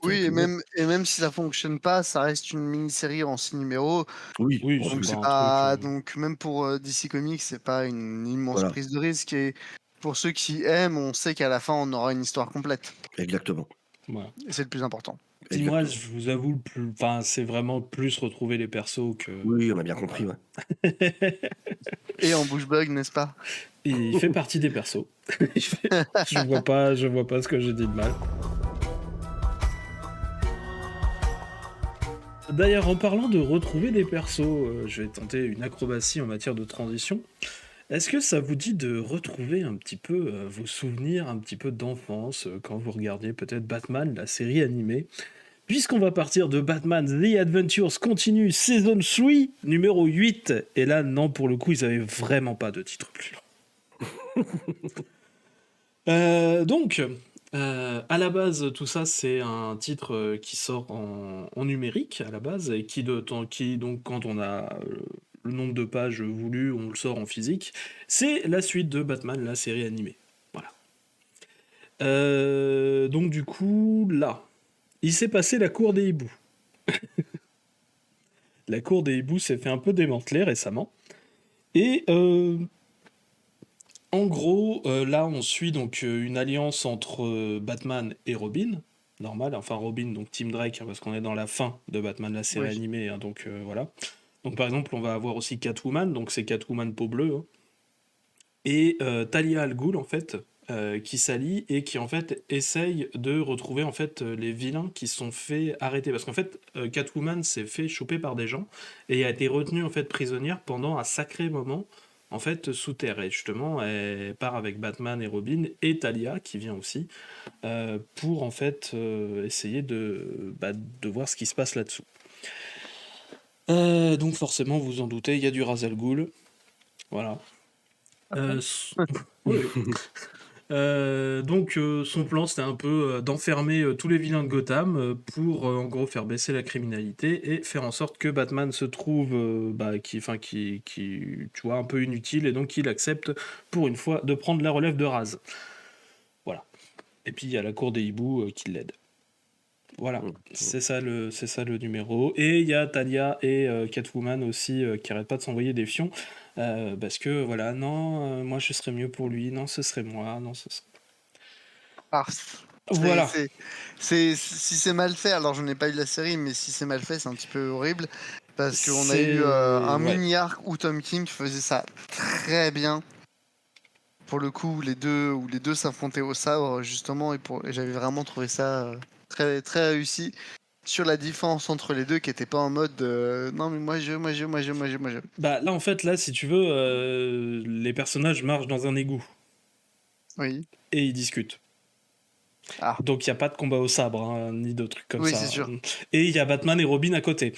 Oui, et Directement. même si ça fonctionne pas, ça reste une mini-série en 6 numéros. Oui, Oui, en c'est Donc plus. pas c'est un pas truc. donc même pour DC Comics, c'est pas une immense Voilà, prise de risque. Et pour ceux qui aiment, on sait qu'à la fin, on aura une histoire complète. exactement. Voilà. Et c'est le plus important. Puis moi, Exactement. je vous avoue, enfin, c'est vraiment plus retrouver les persos que. Oui, on a bien compris, Voilà. ouais. Et en bouche-bug, n'est-ce pas? Il fait partie des persos. Je vois pas ce que j'ai dit de mal. D'ailleurs, en parlant de retrouver des persos, je vais tenter une acrobatie en matière de transition. Est-ce que ça vous dit de retrouver un petit peu vos souvenirs un petit peu d'enfance quand vous regardiez peut-être Batman, la série animée? Puisqu'on va partir de Batman The Adventures Continue Season 3, numéro 8. Et là, non, pour le coup, ils avaient vraiment pas de titre plus long. Donc, à la base, tout ça, c'est un titre qui sort en numérique, à la base, et qui, donc, quand on a le nombre de pages voulu, on le sort en physique. C'est la suite de Batman, la série animée. Voilà. Donc, du coup, là, il s'est passé la cour des hiboux. La cour des hiboux s'est fait un peu démanteler récemment. Et en gros, là, on suit donc une alliance entre Batman et Robin. Normal, enfin Robin, donc Tim Drake, hein, parce qu'on est dans la fin de Batman, la série Oui. animée, hein, donc voilà. Donc par exemple, on va avoir aussi Catwoman, donc c'est Catwoman peau bleue, hein. Et Talia al Ghul, en fait, qui s'allie et qui en fait essaye de retrouver en fait les vilains qui se sont fait arrêter. Parce qu'en fait, Catwoman s'est fait choper par des gens et a été retenue en fait prisonnière pendant un sacré moment en fait sous terre. Et justement, elle part avec Batman et Robin et Talia qui vient aussi pour en fait essayer de voir ce qui se passe là-dessous. Donc forcément, vous en doutez, il y a du Ra's al Ghul. Voilà. Oui, oui. Donc son plan c'était un peu d'enfermer tous les vilains de Gotham pour en gros faire baisser la criminalité et faire en sorte que Batman se trouve qui tu vois un peu inutile et donc qu'il accepte pour une fois de prendre la relève de Raz. Voilà. Et puis il y a la cour des hiboux qui l'aide. Voilà, c'est ça le numéro. Et il y a Talia et Catwoman aussi qui arrêtent pas de s'envoyer des fions parce que voilà, non, moi je serais mieux pour lui, non, ce serait moi, non, ce serait. Ah, Voilà. si c'est mal fait, alors je n'ai pas eu la série, mais si c'est mal fait, c'est un petit peu horrible. Parce qu'on a eu un Ouais. mini-arc où Tom King faisait ça très bien. Pour le coup, où les deux s'affrontaient au sabre, justement, et j'avais vraiment trouvé ça très, très réussi. Sur la différence entre les deux, qui était pas en mode non, mais moi je. Bah là en fait là si tu veux les personnages marchent dans un égout Oui. et ils discutent. Ah, Donc il y a pas de combat au sabre hein, ni de trucs comme oui, ça. c'est sûr. Et il y a Batman et Robin à côté.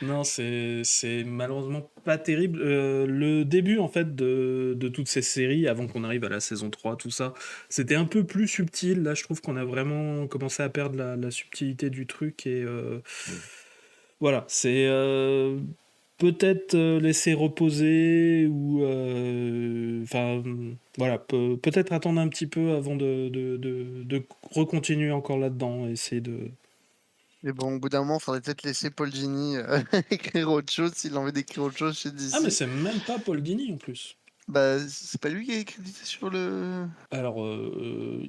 Non, c'est malheureusement pas terrible. Le début, en fait, de toutes ces séries, avant qu'on arrive à la saison 3, tout ça, c'était un peu plus subtil. Là, je trouve qu'on a vraiment commencé à perdre la subtilité du truc. Et voilà, c'est peut-être laisser reposer ou. Enfin, voilà, peut-être attendre un petit peu avant de recontinuer encore là-dedans. Essayer de. Mais bon, au bout d'un moment, il faudrait peut-être laisser Paul Dini écrire autre chose s'il a envie d'écrire autre chose chez DC. Ah, mais c'est même pas Paul Dini en plus. Bah, c'est pas lui qui est crédité sur le. Alors,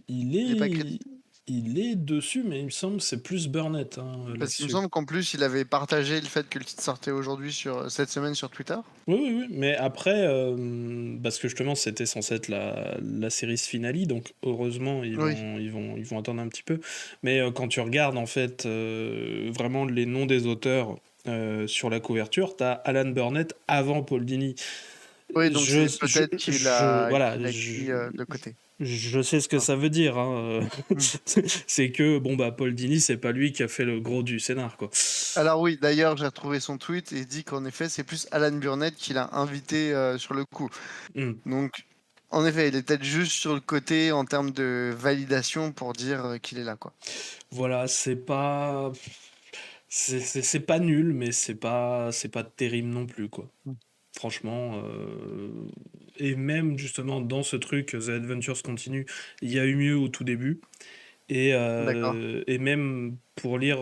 Il est pas crédité. il est dessus, mais il me semble que c'est plus Burnett hein, Parce qu'il me là-dessus. semble qu'en plus, il avait partagé le fait que le titre sortait aujourd'hui cette semaine sur Twitter. Oui, oui, oui. Mais après, parce que justement, c'était censé être la série finale, donc heureusement, Oui. ils vont attendre un petit peu. Mais quand tu regardes, en fait, vraiment les noms des auteurs sur la couverture, t'as Alan Burnett avant Paul Dini. Oui, donc c'est peut-être qu'il a Je, écrit de côté. je sais ce que Ah. ça veut dire. Hein. Mm. C'est que, bon, bah, Paul Dini, c'est pas lui qui a fait le gros du scénar, quoi. Alors oui, d'ailleurs, j'ai retrouvé son tweet et il dit qu'en effet, c'est plus Alan Burnett qui l'a invité sur le coup. Mm. Donc, en effet, il est peut-être juste sur le côté en termes de validation pour dire qu'il est là, quoi. Voilà, c'est pas. C'est pas nul, mais c'est pas terrible non plus, quoi. Mm. Franchement. Et même, justement, dans ce truc, The Adventures Continue, il y a eu mieux au tout début. D'accord. Et même pour lire,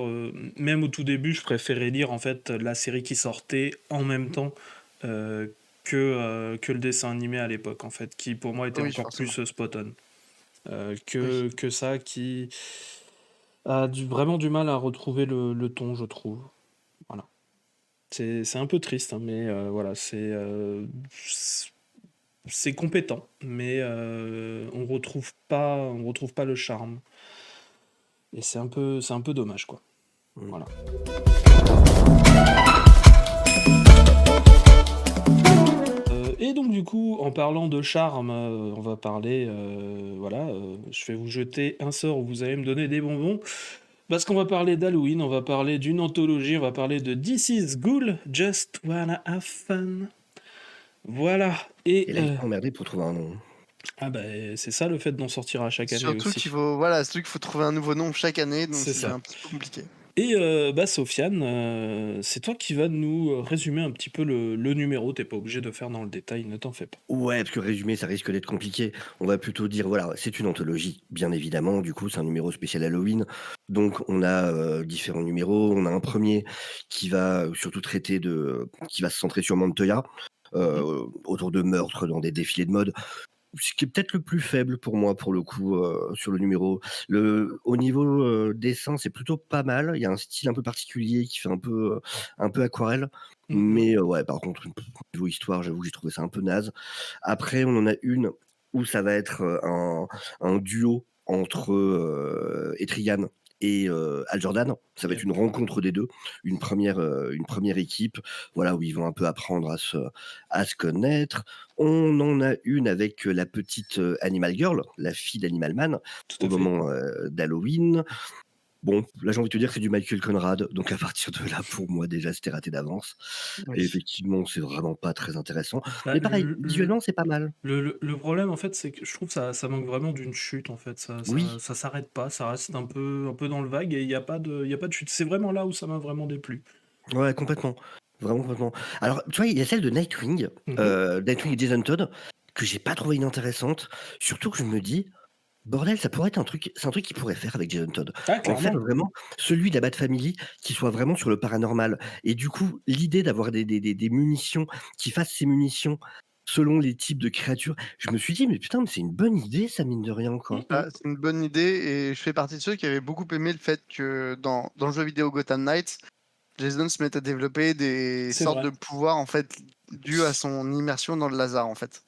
même au tout début, je préférais lire en fait la série qui sortait en même temps que le dessin animé à l'époque, en fait, qui pour moi était Oui, encore forcément. plus spot on. Oui. Que ça, qui a vraiment du mal à retrouver le ton, je trouve. Voilà. C'est un peu triste, hein, mais voilà, c'est compétent, mais on retrouve pas le charme. Et c'est un peu dommage, quoi. Mm. Voilà. Et donc du coup, en parlant de charme, on va parler, voilà, je vais vous jeter un sort où vous allez me donner des bonbons. Parce qu'on va parler d'Halloween, on va parler d'une anthologie, on va parler de This is Ghoul, Just Wanna Have Fun. Voilà. Et là, ils sont emmerdés pour trouver un nom. Ah bah, c'est ça le fait d'en sortir à chaque année Surtout aussi. qu'il faut trouver un nouveau nom chaque année, donc C'est c'est ça. un petit peu compliqué. Et bah Sofiane, c'est toi qui vas nous résumer un petit peu le numéro, t'es pas obligé de faire dans le détail, ne t'en fais pas. Ouais, parce que résumé, ça risque d'être compliqué. On va plutôt dire, voilà, c'est une anthologie, bien évidemment. Du coup, c'est un numéro spécial Halloween. Donc, on a différents numéros. On a un premier qui va surtout qui va se centrer sur Montoya, autour de meurtres dans des défilés de mode. Ce qui est peut-être le plus faible pour moi, pour le coup, sur le numéro. Au niveau dessin, c'est plutôt pas mal. Il y a un style un peu particulier qui fait un peu aquarelle. Mais ouais, par contre, niveau histoire, j'avoue que j'ai trouvé ça un peu naze. Après, on en a une où ça va être un duo entre Etrigan et Al Jordan. Ça va être une rencontre des deux, une première équipe, voilà, où ils vont un peu apprendre à se connaître. On en a une avec la petite Animal Girl, la fille d'Animal Man, Tout au à fait. moment d'Halloween. Bon, là j'ai envie de te dire que c'est du Michael Conrad, donc à partir de là, pour moi déjà c'était raté d'avance. Et Oui. effectivement, c'est vraiment pas très intéressant. Bah, Mais pareil, visuellement c'est pas mal. le problème en fait, c'est que je trouve ça manque vraiment d'une chute en fait. Oui, Ça s'arrête pas, ça reste un peu dans le vague et il y a pas de chute. C'est vraiment là où ça m'a vraiment déplu. ouais, complètement. Vraiment complètement. Alors, tu vois, il y a celle de Nightwing, Nightwing et Jason Todd, que j'ai pas trouvé inintéressante. Surtout que je me dis, bordel, ça pourrait être c'est un truc qu'il pourrait faire avec Jason Todd. Ah, En faire clairement. vraiment celui de la Bat Family qui soit vraiment sur le paranormal. Et du coup, l'idée d'avoir des munitions, qui fassent ces munitions selon les types de créatures, je me suis dit, mais putain, mais c'est une bonne idée, ça, mine de rien, quoi. C'est une bonne idée et je fais partie de ceux qui avaient beaucoup aimé le fait que dans le jeu vidéo Gotham Knights, Jason se mette à développer des C'est sortes vrai. de pouvoirs en fait dus à son immersion dans le laser en fait.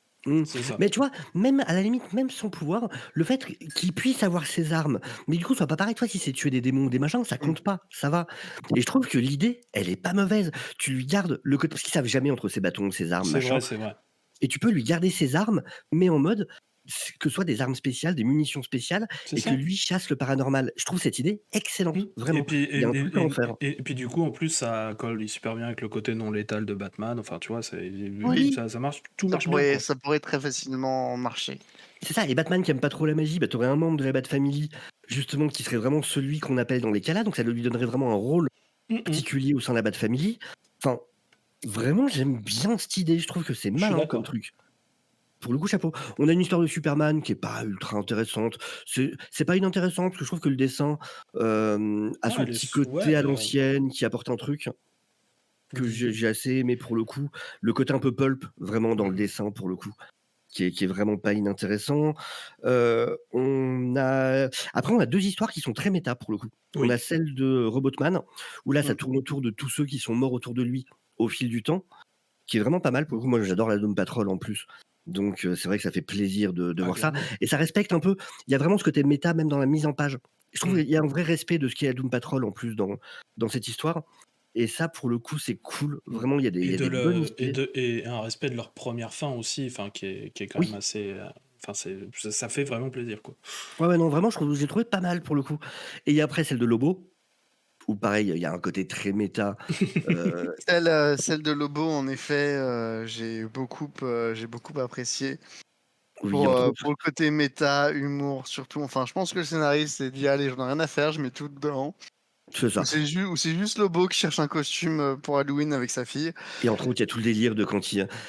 C'est ça. Mais tu vois, même à la limite, même son pouvoir, le fait qu'il puisse avoir ses armes, mais du coup, ça va pas pareil, toi, si c'est tuer des démons ou des machins, ça compte pas, ça va. Et je trouve que l'idée, elle est pas mauvaise. Tu lui gardes le côté, parce qu'ils savent jamais entre ses bâtons, ses armes, C'est machin. vrai, c'est vrai. Et tu peux lui garder ses armes, mais en mode que ce soit des armes spéciales, des munitions spéciales, C'est et ça. que lui chasse le paranormal. Je trouve cette idée excellente, vraiment. Et puis, Il y a un truc à en faire. et puis du coup, en plus, ça colle super bien avec le côté non létal de Batman. Enfin, tu vois, Oui. ça marche, tout marche bien. Quoi. Ça pourrait très facilement marcher. C'est ça, et Batman qui aime pas trop la magie, bah, t'aurais un membre de la Bat Family, justement, qui serait vraiment celui qu'on appelle dans les cas-là, donc ça lui donnerait vraiment un rôle particulier au sein de la Bat Family. Enfin, vraiment, j'aime bien cette idée, je trouve que c'est suis malin d'accord. comme truc. Pour le coup, chapeau. On a une histoire de Superman qui est pas ultra intéressante. C'est pas inintéressant, parce que je trouve que le dessin a son elle est petit sou- côté ouais, à l'ancienne, qui apporte un truc que j'ai assez aimé pour le coup. Le côté un peu pulp, vraiment, dans le dessin, pour le coup, qui est vraiment pas inintéressant. Après, on a deux histoires qui sont très méta, pour le coup. Oui. On a celle de Robotman, où là, ça tourne autour de tous ceux qui sont morts autour de lui au fil du temps, qui est vraiment pas mal. Pour le coup, moi, j'adore la Doom Patrol en plus. Donc, c'est vrai que ça fait plaisir de voir ça. Et ça respecte un peu. Il y a vraiment ce côté méta, même dans la mise en page. Je trouve qu'il y a un vrai respect de ce qu'est la Doom Patrol en plus dans cette histoire. Et ça, pour le coup, c'est cool. Vraiment, il y a des bonnes idées. Et un respect de leur première fin aussi, enfin, qui est quand même assez. Enfin, ça fait vraiment plaisir, quoi. Ouais, non, vraiment, j'ai trouvé pas mal pour le coup. Et il y a après celle de Lobo, où pareil, il y a un côté très méta. Celle de Lobo, en effet, j'ai beaucoup apprécié. où il Pour, y a entre autres- pour le côté méta, humour, surtout. Enfin, je pense que le scénariste s'est dit, allez, j'en ai rien à faire, je mets tout dedans. C'est ça. Ou c'est juste Lobo qui cherche un costume pour Halloween avec sa fille. Et entre autres, il y a tout le délire de quand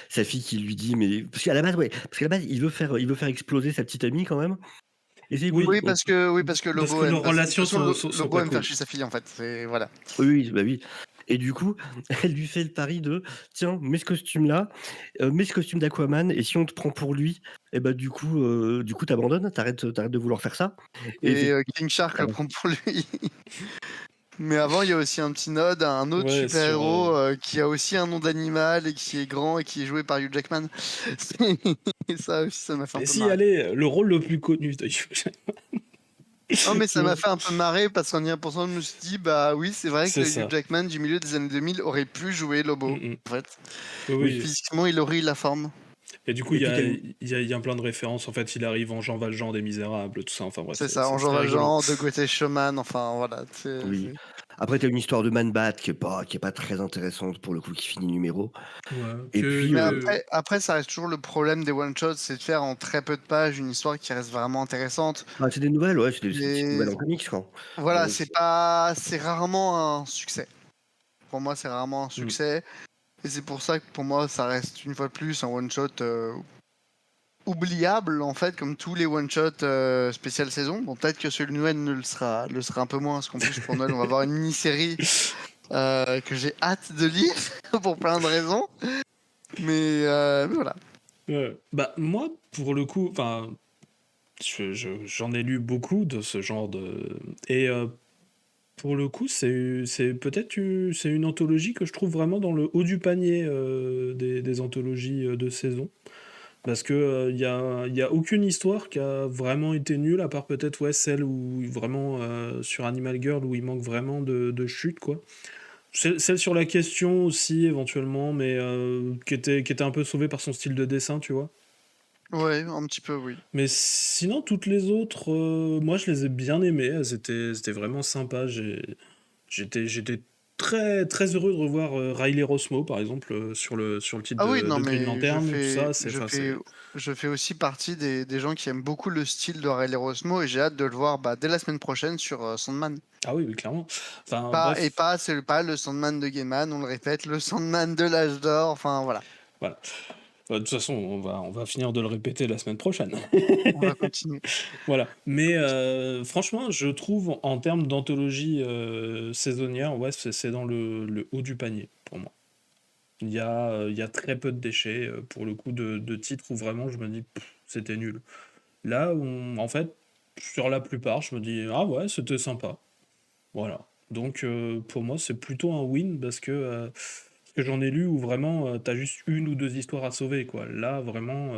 sa fille qui lui dit, mais parce qu'à la base, il veut faire exploser sa petite amie quand même. Et c'est Oui. Oui, parce que Parce Lobo que aime. leurs relations De toute façon, sont Lobo pas aime faire cool. chier sa fille, en fait. Voilà. Oui, bah oui. Et du coup, elle lui fait le pari de tiens, mets ce costume-là, mets ce costume d'Aquaman, et si on te prend pour lui, et bah du coup, t'abandonnes, t'arrêtes de vouloir faire ça. Et King Shark le prend pour lui. Mais avant, il y a aussi un petit nod à un autre Ouais, super-héros qui a aussi un nom d'animal et qui est grand et qui est joué par Hugh Jackman. Et ça aussi, ça m'a fait un Et peu si, marrer. allez, le rôle le plus connu de Non, mais ça m'a Ouais, fait un peu marrer parce qu'en y repensant, je me suis dit, bah oui, c'est vrai que c'est le Hugh ça. Jackman du milieu des années 2000 aurait pu jouer Lobo, Mm, mm. en fait. Oui, Oui. oui. Physiquement, il aurait eu la forme. Et du coup, Et il y puis a, t'as une- il y a plein de références. En fait, il arrive en Jean Valjean des Misérables, tout ça. Enfin bref, C'est ça, en c'est Jean très rigolo. Valjean, de Gauthier Schumann, enfin voilà. Oui. Après, t'as une histoire de Man-Bat qui est pas très intéressante pour le coup, qui finit numéro. Ouais, Et puis, Mais après, ça reste toujours le problème des one-shots, c'est de faire en très peu de pages une histoire qui reste vraiment intéressante. c'est des nouvelles, ouais, c'est des petites Mais nouvelles en comics, quoi. voilà, Donc, c'est rarement un succès. Pour moi, c'est rarement un succès. Et c'est pour ça que pour moi, ça reste une fois de plus un one-shot oubliable, en fait, comme tous les one-shots spécial saison. Bon, peut-être que celui de Noël le sera un peu moins, parce qu'en plus, pour Noël, on va avoir une mini-série que j'ai hâte de lire, pour plein de raisons. Mais voilà. Bah, moi, pour le coup, enfin, j'en ai lu beaucoup de ce genre de. Et pour le coup, c'est peut-être c'est une anthologie que je trouve vraiment dans le haut du panier des anthologies de saison. Parce que y a aucune histoire qui a vraiment été nulle, à part peut-être ouais, celle où vraiment sur Animal Girl où il manque vraiment de chute, quoi. Celle sur la question aussi, éventuellement, mais qui était un peu sauvée par son style de dessin, tu vois. Ouais, un petit peu, oui. Mais sinon, toutes les autres, moi, je les ai bien aimées. C'était vraiment sympa. J'étais très, très heureux de revoir Riley Rossmo, par exemple, sur le titre Ah oui, non, de Green mais Lantern. Tout ça, je fais aussi partie des gens qui aiment beaucoup le style de Riley Rossmo et j'ai hâte de le voir dès la semaine prochaine sur Sandman. Ah oui, oui, clairement. Enfin, bref. C'est pas le Sandman de Gaiman, on le répète, le Sandman de l'âge d'or, enfin voilà. Voilà. De toute façon, on va finir de le répéter la semaine prochaine. On va continuer. Voilà. Mais franchement, je trouve, en termes d'anthologie saisonnière, ouais, c'est dans le haut du panier, pour moi. Il y a très peu de déchets, pour le coup, de titres où vraiment je me dis, c'était nul. Là, en fait, sur la plupart, je me dis, ah ouais, c'était sympa. Voilà. Donc, pour moi, c'est plutôt un win parce que j'en ai lu où vraiment t'as juste une ou deux histoires à sauver, quoi. Là, vraiment,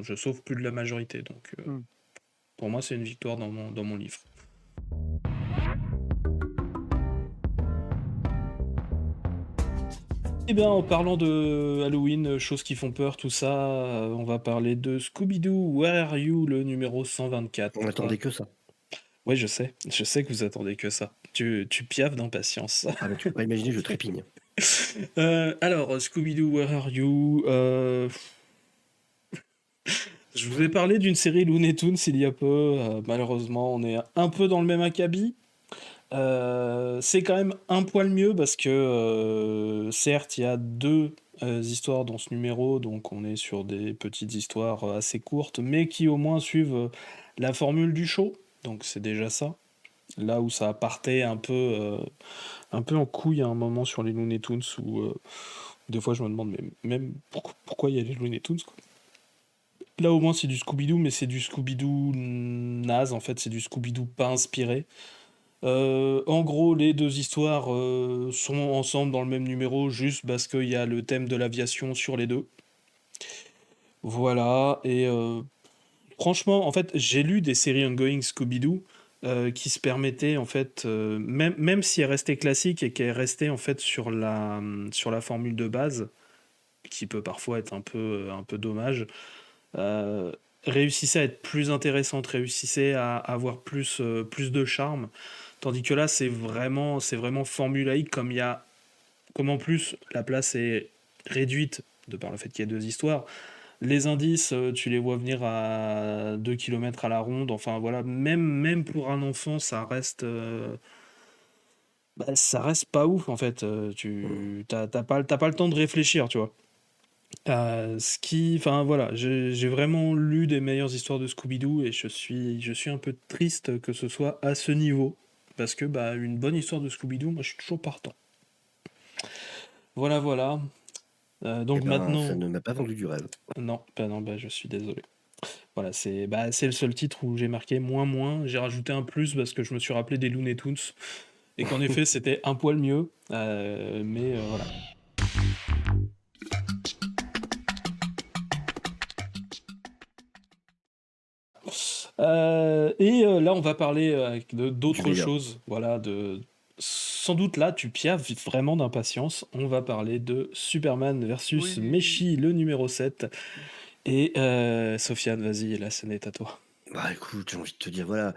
je sauve plus de la majorité. Donc, pour moi, c'est une victoire dans mon livre. Eh bien, en parlant de Halloween, choses qui font peur, tout ça, on va parler de Scooby-Doo, Where Are You, le numéro 124. on attendait que ça. Ouais, je sais que vous attendez que ça. Tu piaffes d'impatience. Ah bah, tu peux pas imaginer, je trépigne. Alors, Scooby-Doo, Where Are You Je vous ai parlé d'une série Looney Tunes il y a peu. Malheureusement, on est un peu dans le même acabit. C'est quand même un poil mieux parce que, certes, il y a deux histoires dans ce numéro, donc on est sur des petites histoires assez courtes, mais qui au moins suivent la formule du show. Donc c'est déjà ça. Là où ça partait un peu en couille à un moment sur les Looney Tunes où des fois je me demande mais même pourquoi il y a les Looney Tunes, quoi. Là au moins c'est du Scooby-Doo, mais c'est du Scooby-Doo naze en fait, c'est du Scooby-Doo pas inspiré. En gros, les deux histoires sont ensemble dans le même numéro juste parce qu'il y a le thème de l'aviation sur les deux. Voilà, et franchement, en fait, j'ai lu des séries ongoing Scooby-Doo qui se permettaient, en fait, même si elles restaient classiques et qu'elles restaient en fait sur la formule de base, qui peut parfois être un peu dommage, réussissaient à être plus intéressantes, réussissaient à avoir plus de charme. Tandis que là, c'est vraiment formulaïque, comme en plus la place est réduite de par le fait qu'il y a deux histoires. Les indices, tu les vois venir à 2 km à la ronde. Enfin voilà, même pour un enfant, ça reste pas ouf en fait. T'as pas le temps de réfléchir, tu vois. Enfin voilà, j'ai vraiment lu des meilleures histoires de Scooby-Doo et je suis un peu triste que ce soit à ce niveau. Parce que bah une bonne histoire de Scooby-Doo, moi je suis toujours partant. Voilà, voilà. Eh Donc ben, ça maintenant. ne m'a pas vendu du rêve. Non, bah je suis désolé. Voilà, c'est le seul titre où j'ai marqué moins moins. J'ai rajouté un plus parce que je me suis rappelé des Looney Tunes et qu'en effet c'était un poil mieux. Mais voilà. Là, on va parler Du d'autres meilleur. choses. Voilà, sans doute là, tu piaffes vraiment d'impatience. On va parler de Superman versus Oui. Meshi, le numéro 7. Et Sofiane, vas-y, la scène est à toi. Bah écoute, j'ai envie de te dire, voilà,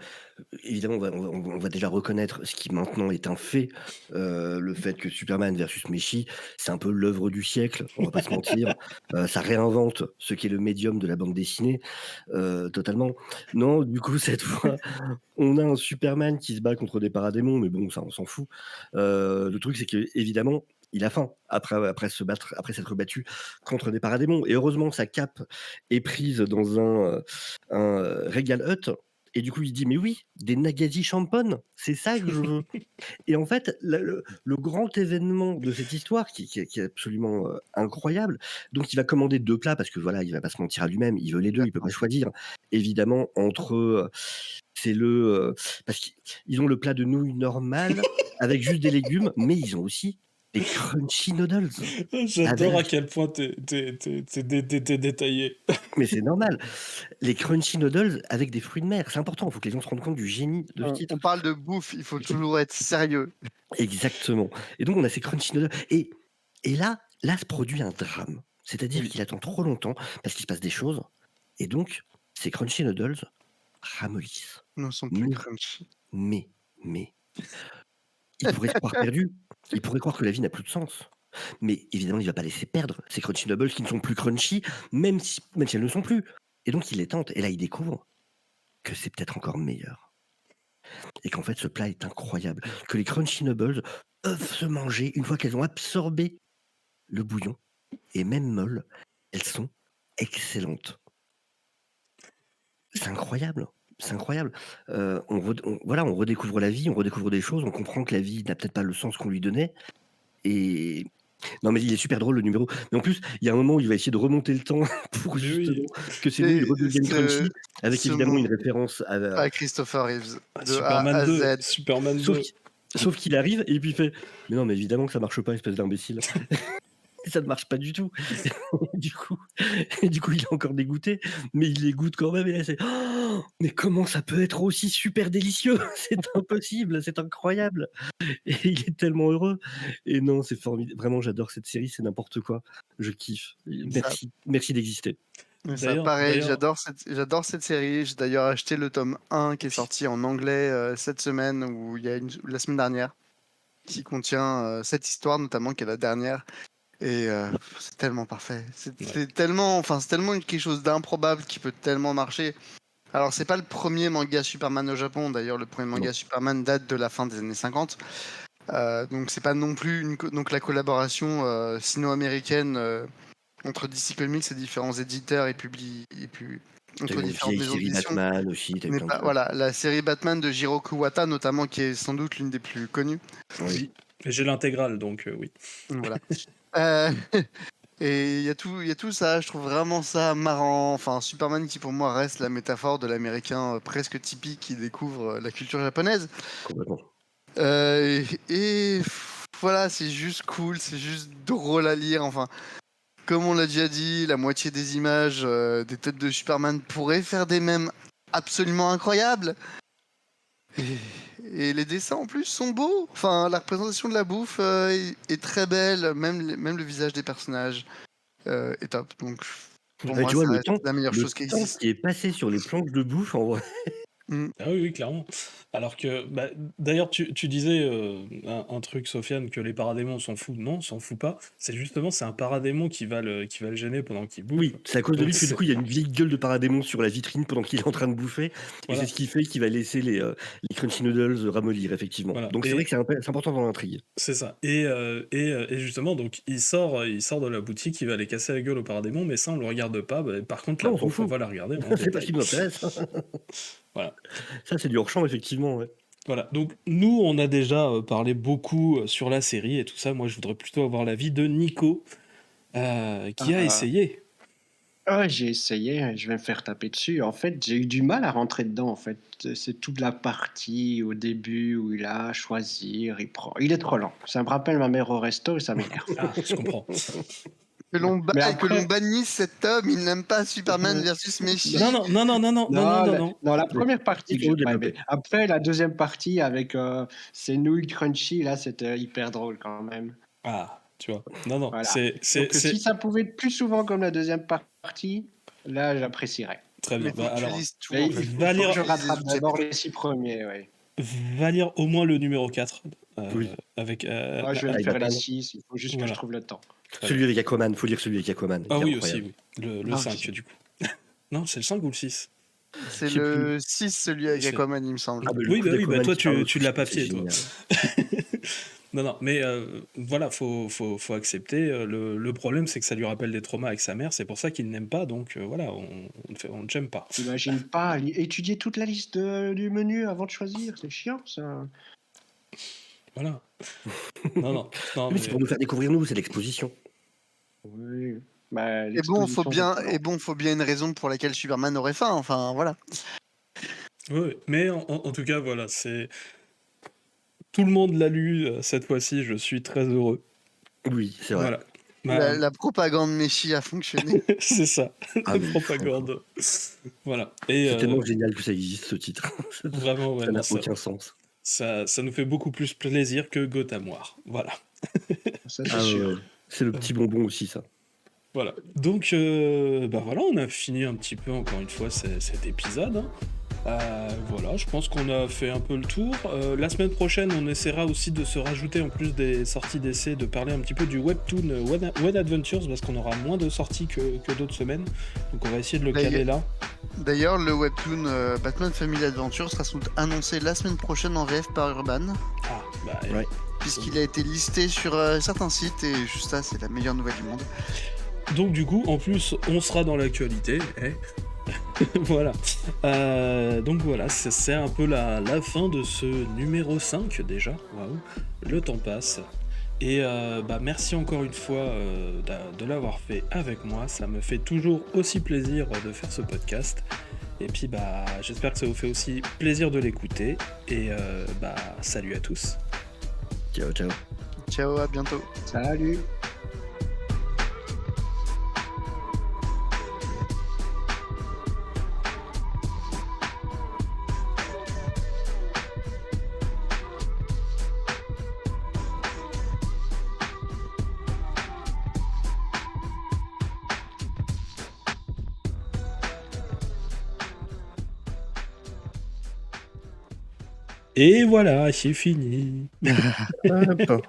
évidemment, on va déjà reconnaître ce qui maintenant est un fait, le fait que Superman versus Messi, c'est un peu l'œuvre du siècle, on va pas se mentir. Ça réinvente ce qu'est le médium de la bande dessinée, totalement. Non, du coup, cette fois, on a un Superman qui se bat contre des paradémons, mais bon, ça, on s'en fout. Le truc, c'est qu'évidemment, il a faim après s'être battu contre des paradémons. Et heureusement, sa cape est prise dans un Regal Hut. Et du coup, il dit, mais oui, des Nagasi Champon, c'est ça que je veux. Et en fait, le grand événement de cette histoire, qui est absolument incroyable, donc il va commander 2 plats, parce que voilà, il va pas se mentir à lui-même, il veut les 2, il peut pas choisir. Évidemment, entre c'est parce qu'ils ont le plat de nouilles normal, avec juste des légumes, mais ils ont aussi des crunchy noodles. J'adore à Avec, quel point t'es détaillé. mais c'est normal, les crunchy noodles avec des fruits de mer. C'est important, il faut que les gens se rendent compte du génie de ce titre. On parle de bouffe, il faut toujours être sérieux. Exactement. Et donc, on a ces crunchy noodles. Et là se produit un drame. C'est-à-dire Oui. qu'il attend trop longtemps parce qu'il se passe des choses. Et donc, ces crunchy noodles ramollissent. Nous sont plus Mais, crunchy. mais, il pourrait se croire perdu. Il pourrait croire que la vie n'a plus de sens. Mais évidemment, il va pas laisser perdre ces crunchy noodles qui ne sont plus crunchy, même si elles ne sont plus. Et donc, il les tente. Et là, il découvre que c'est peut-être encore meilleur. Et qu'en fait, ce plat est incroyable. Que les crunchy noodles peuvent se manger une fois qu'elles ont absorbé le bouillon. Et même molles, elles sont excellentes. C'est incroyable. C'est incroyable. Voilà, on redécouvre la vie, on redécouvre des choses, on comprend que la vie n'a peut-être pas le sens qu'on lui donnait. Et non, mais il est super drôle le numéro. Mais en plus, il y a un moment où il va essayer de remonter le temps pour Mais justement oui. que ces nouilles Et redeviennent crunchy, avec ce évidemment mot une référence à. à Christopher Reeves, de A Superman à 2. Z. Superman Sauf 2. sauf qu'il arrive et puis il fait mais non, mais évidemment que ça marche pas, espèce d'imbécile. Et ça ne marche pas du tout. du coup, du coup, il est encore dégoûté, mais il les goûte quand même. Et là, c'est oh, mais comment ça peut être aussi super délicieux? C'est impossible, c'est incroyable. Et il est tellement heureux. Et non, c'est formidable. Vraiment, j'adore cette série, c'est n'importe quoi. Je kiffe. Ça, Merci d'exister. pareil, D'ailleurs, j'adore cette série. J'ai d'ailleurs acheté le tome 1 qui est sorti en anglais cette semaine, ou il y a la semaine dernière, qui contient cette histoire notamment, qui est la dernière. Et c'est tellement parfait. C'est tellement quelque chose d'improbable qui peut tellement marcher. Alors, c'est pas le premier manga Superman au Japon. D'ailleurs, le premier manga Non. Superman date de la fin des années 50. Donc, c'est pas non plus donc la collaboration sino-américaine entre DC Comics et différents éditeurs et T'as entre une différentes vieille maisons série d'édition. Batman aussi, t'as eu Mais plein de pas, trucs. voilà, la série Batman de Jiro Kuwata, notamment, qui est sans doute l'une des plus connues. Oui. j'ai l'intégrale, donc oui. Voilà. Euh, Et il y a tout ça, je trouve vraiment ça marrant. Enfin, Superman qui pour moi reste la métaphore de l'américain presque typique qui découvre la culture japonaise. Complètement. Voilà, c'est juste cool, c'est juste drôle à lire. Enfin, comme on l'a déjà dit, la moitié des images des têtes de Superman pourraient faire des mèmes absolument incroyables. Et les dessins en plus sont beaux. Enfin, la représentation de la bouffe est très belle, même le visage des personnages est top. Donc, pour Ouais, moi, tu vois, ça le reste temps, la meilleure le chose qui temps existe. qui est passé sur les planches de bouffe, en vrai. Ah oui, oui, clairement. Alors que, bah, d'ailleurs, tu disais un truc, Sofiane, que les paradémons s'en foutent. Non, on s'en fout pas. C'est justement, c'est un paradémon qui va le gêner pendant qu'il bouffe. Oui, c'est à cause de Donc, lui que du coup, il y a une vieille gueule de paradémon sur la vitrine pendant qu'il est en train de bouffer. Et Voilà. c'est ce qui fait qu'il va laisser les crunchy noodles ramollir, effectivement. Voilà. Donc c'est vrai que c'est important dans l'intrigue. C'est ça. Et justement, donc il sort de la boutique, il va aller casser la gueule au paradémon, mais ça, on le regarde pas. Bah, par contre, Non, la on s'en prof, on fout. va la regarder. C'est pas ce qui nous intéresse. Voilà. Ça, c'est du hors-champ, effectivement. Ouais. Voilà, donc nous, on a déjà parlé beaucoup sur la série et tout ça. Moi, je voudrais plutôt avoir l'avis de Nico, qui a essayé. J'ai essayé, je vais me faire taper dessus. En fait, j'ai eu du mal à rentrer dedans. En fait, c'est toute la partie au début où il a à choisir, il est trop lent. Ça me rappelle ma mère au resto et ça m'énerve. Ah, je comprends. Que l'on Mais après- bannisse cet homme, il n'aime pas Superman versus Messi. Non, La première partie, Il faut j'ai pas développer. aimé. Après, la deuxième partie avec ces nouilles crunchy, là, c'était hyper drôle quand même. Ah, tu vois. Non, Voilà. c'est Donc, si ça pouvait être plus souvent comme la deuxième partie, là, j'apprécierais. très bien. Mais Bah, faut que tu alors, lises tout, Mais en il fait. faut va lire- que je rattrape Les d'abord les 6 premiers, ouais. va lire au moins le numéro 4. Oui. Avec, Moi, je vais avec faire les Batman. 6, il faut juste que Voilà. je trouve le temps. Celui avec Aquaman, faut lire celui avec Aquaman. Ah il est oui, incroyable. aussi, oui. Le Ah, 5, ok. du coup. Non, c'est le 5 ou le 6 C'est Je sais le 6, celui avec C'est- Aquaman, il me semble. Ah, bah, le Oui, coup bah oui, d'Aquaman bah toi, qui parle tu au l'as film, papier, c'est toi. génial. Non, mais voilà, faut accepter. Le problème, c'est que ça lui rappelle des traumas avec sa mère. C'est pour ça qu'il n'aime pas. Donc voilà, on ne j'aime pas. T'imagines pas étudier toute la liste du menu avant de choisir, c'est chiant ça. Voilà. Non, Mais c'est pour nous faire découvrir nous, c'est l'exposition. Oui. Bah, Et bon, faut l'exposition, faut bien une raison pour laquelle Superman aurait faim. Enfin, voilà. ouais, mais en tout cas, voilà, c'est tout le monde l'a lu cette fois-ci. Je suis très heureux. Oui, c'est vrai. Voilà. La propagande Messi a fonctionné. C'est ça, Ah, la mais propagande. Voilà. Et C'est tellement génial que ça existe, ce titre. vraiment, ouais, Ça n'a non, aucun sens. ça nous fait beaucoup plus plaisir que Gotham War. Voilà. ça c'est Ah, sûr. ouais. C'est le petit bonbon aussi, ça. Voilà. Donc, bah voilà, on a fini un petit peu, encore une fois, cet épisode. Hein. Voilà, je pense qu'on a fait un peu le tour. La semaine prochaine, on essaiera aussi de se rajouter, en plus des sorties d'essai, de parler un petit peu du webtoon One Adventures, parce qu'on aura moins de sorties que d'autres semaines. Donc on va essayer de le caler là. D'ailleurs, le webtoon Batman Family Adventure sera sans doute annoncé la semaine prochaine en VF par Urban, Ah, bah, Ouais. puisqu'il a été listé sur certains sites, et juste ça, c'est la meilleure nouvelle du monde. donc du coup, en plus, on sera dans l'actualité. Voilà. Donc voilà, c'est un peu la fin de ce numéro 5 déjà. Waouh, le temps passe. Et bah merci encore une fois de l'avoir fait avec moi. Ça me fait toujours aussi plaisir de faire ce podcast. Et puis bah j'espère que ça vous fait aussi plaisir de l'écouter. Et bah salut à tous. Ciao, ciao. Ciao, à bientôt. Salut. Et voilà, c'est fini. Hop.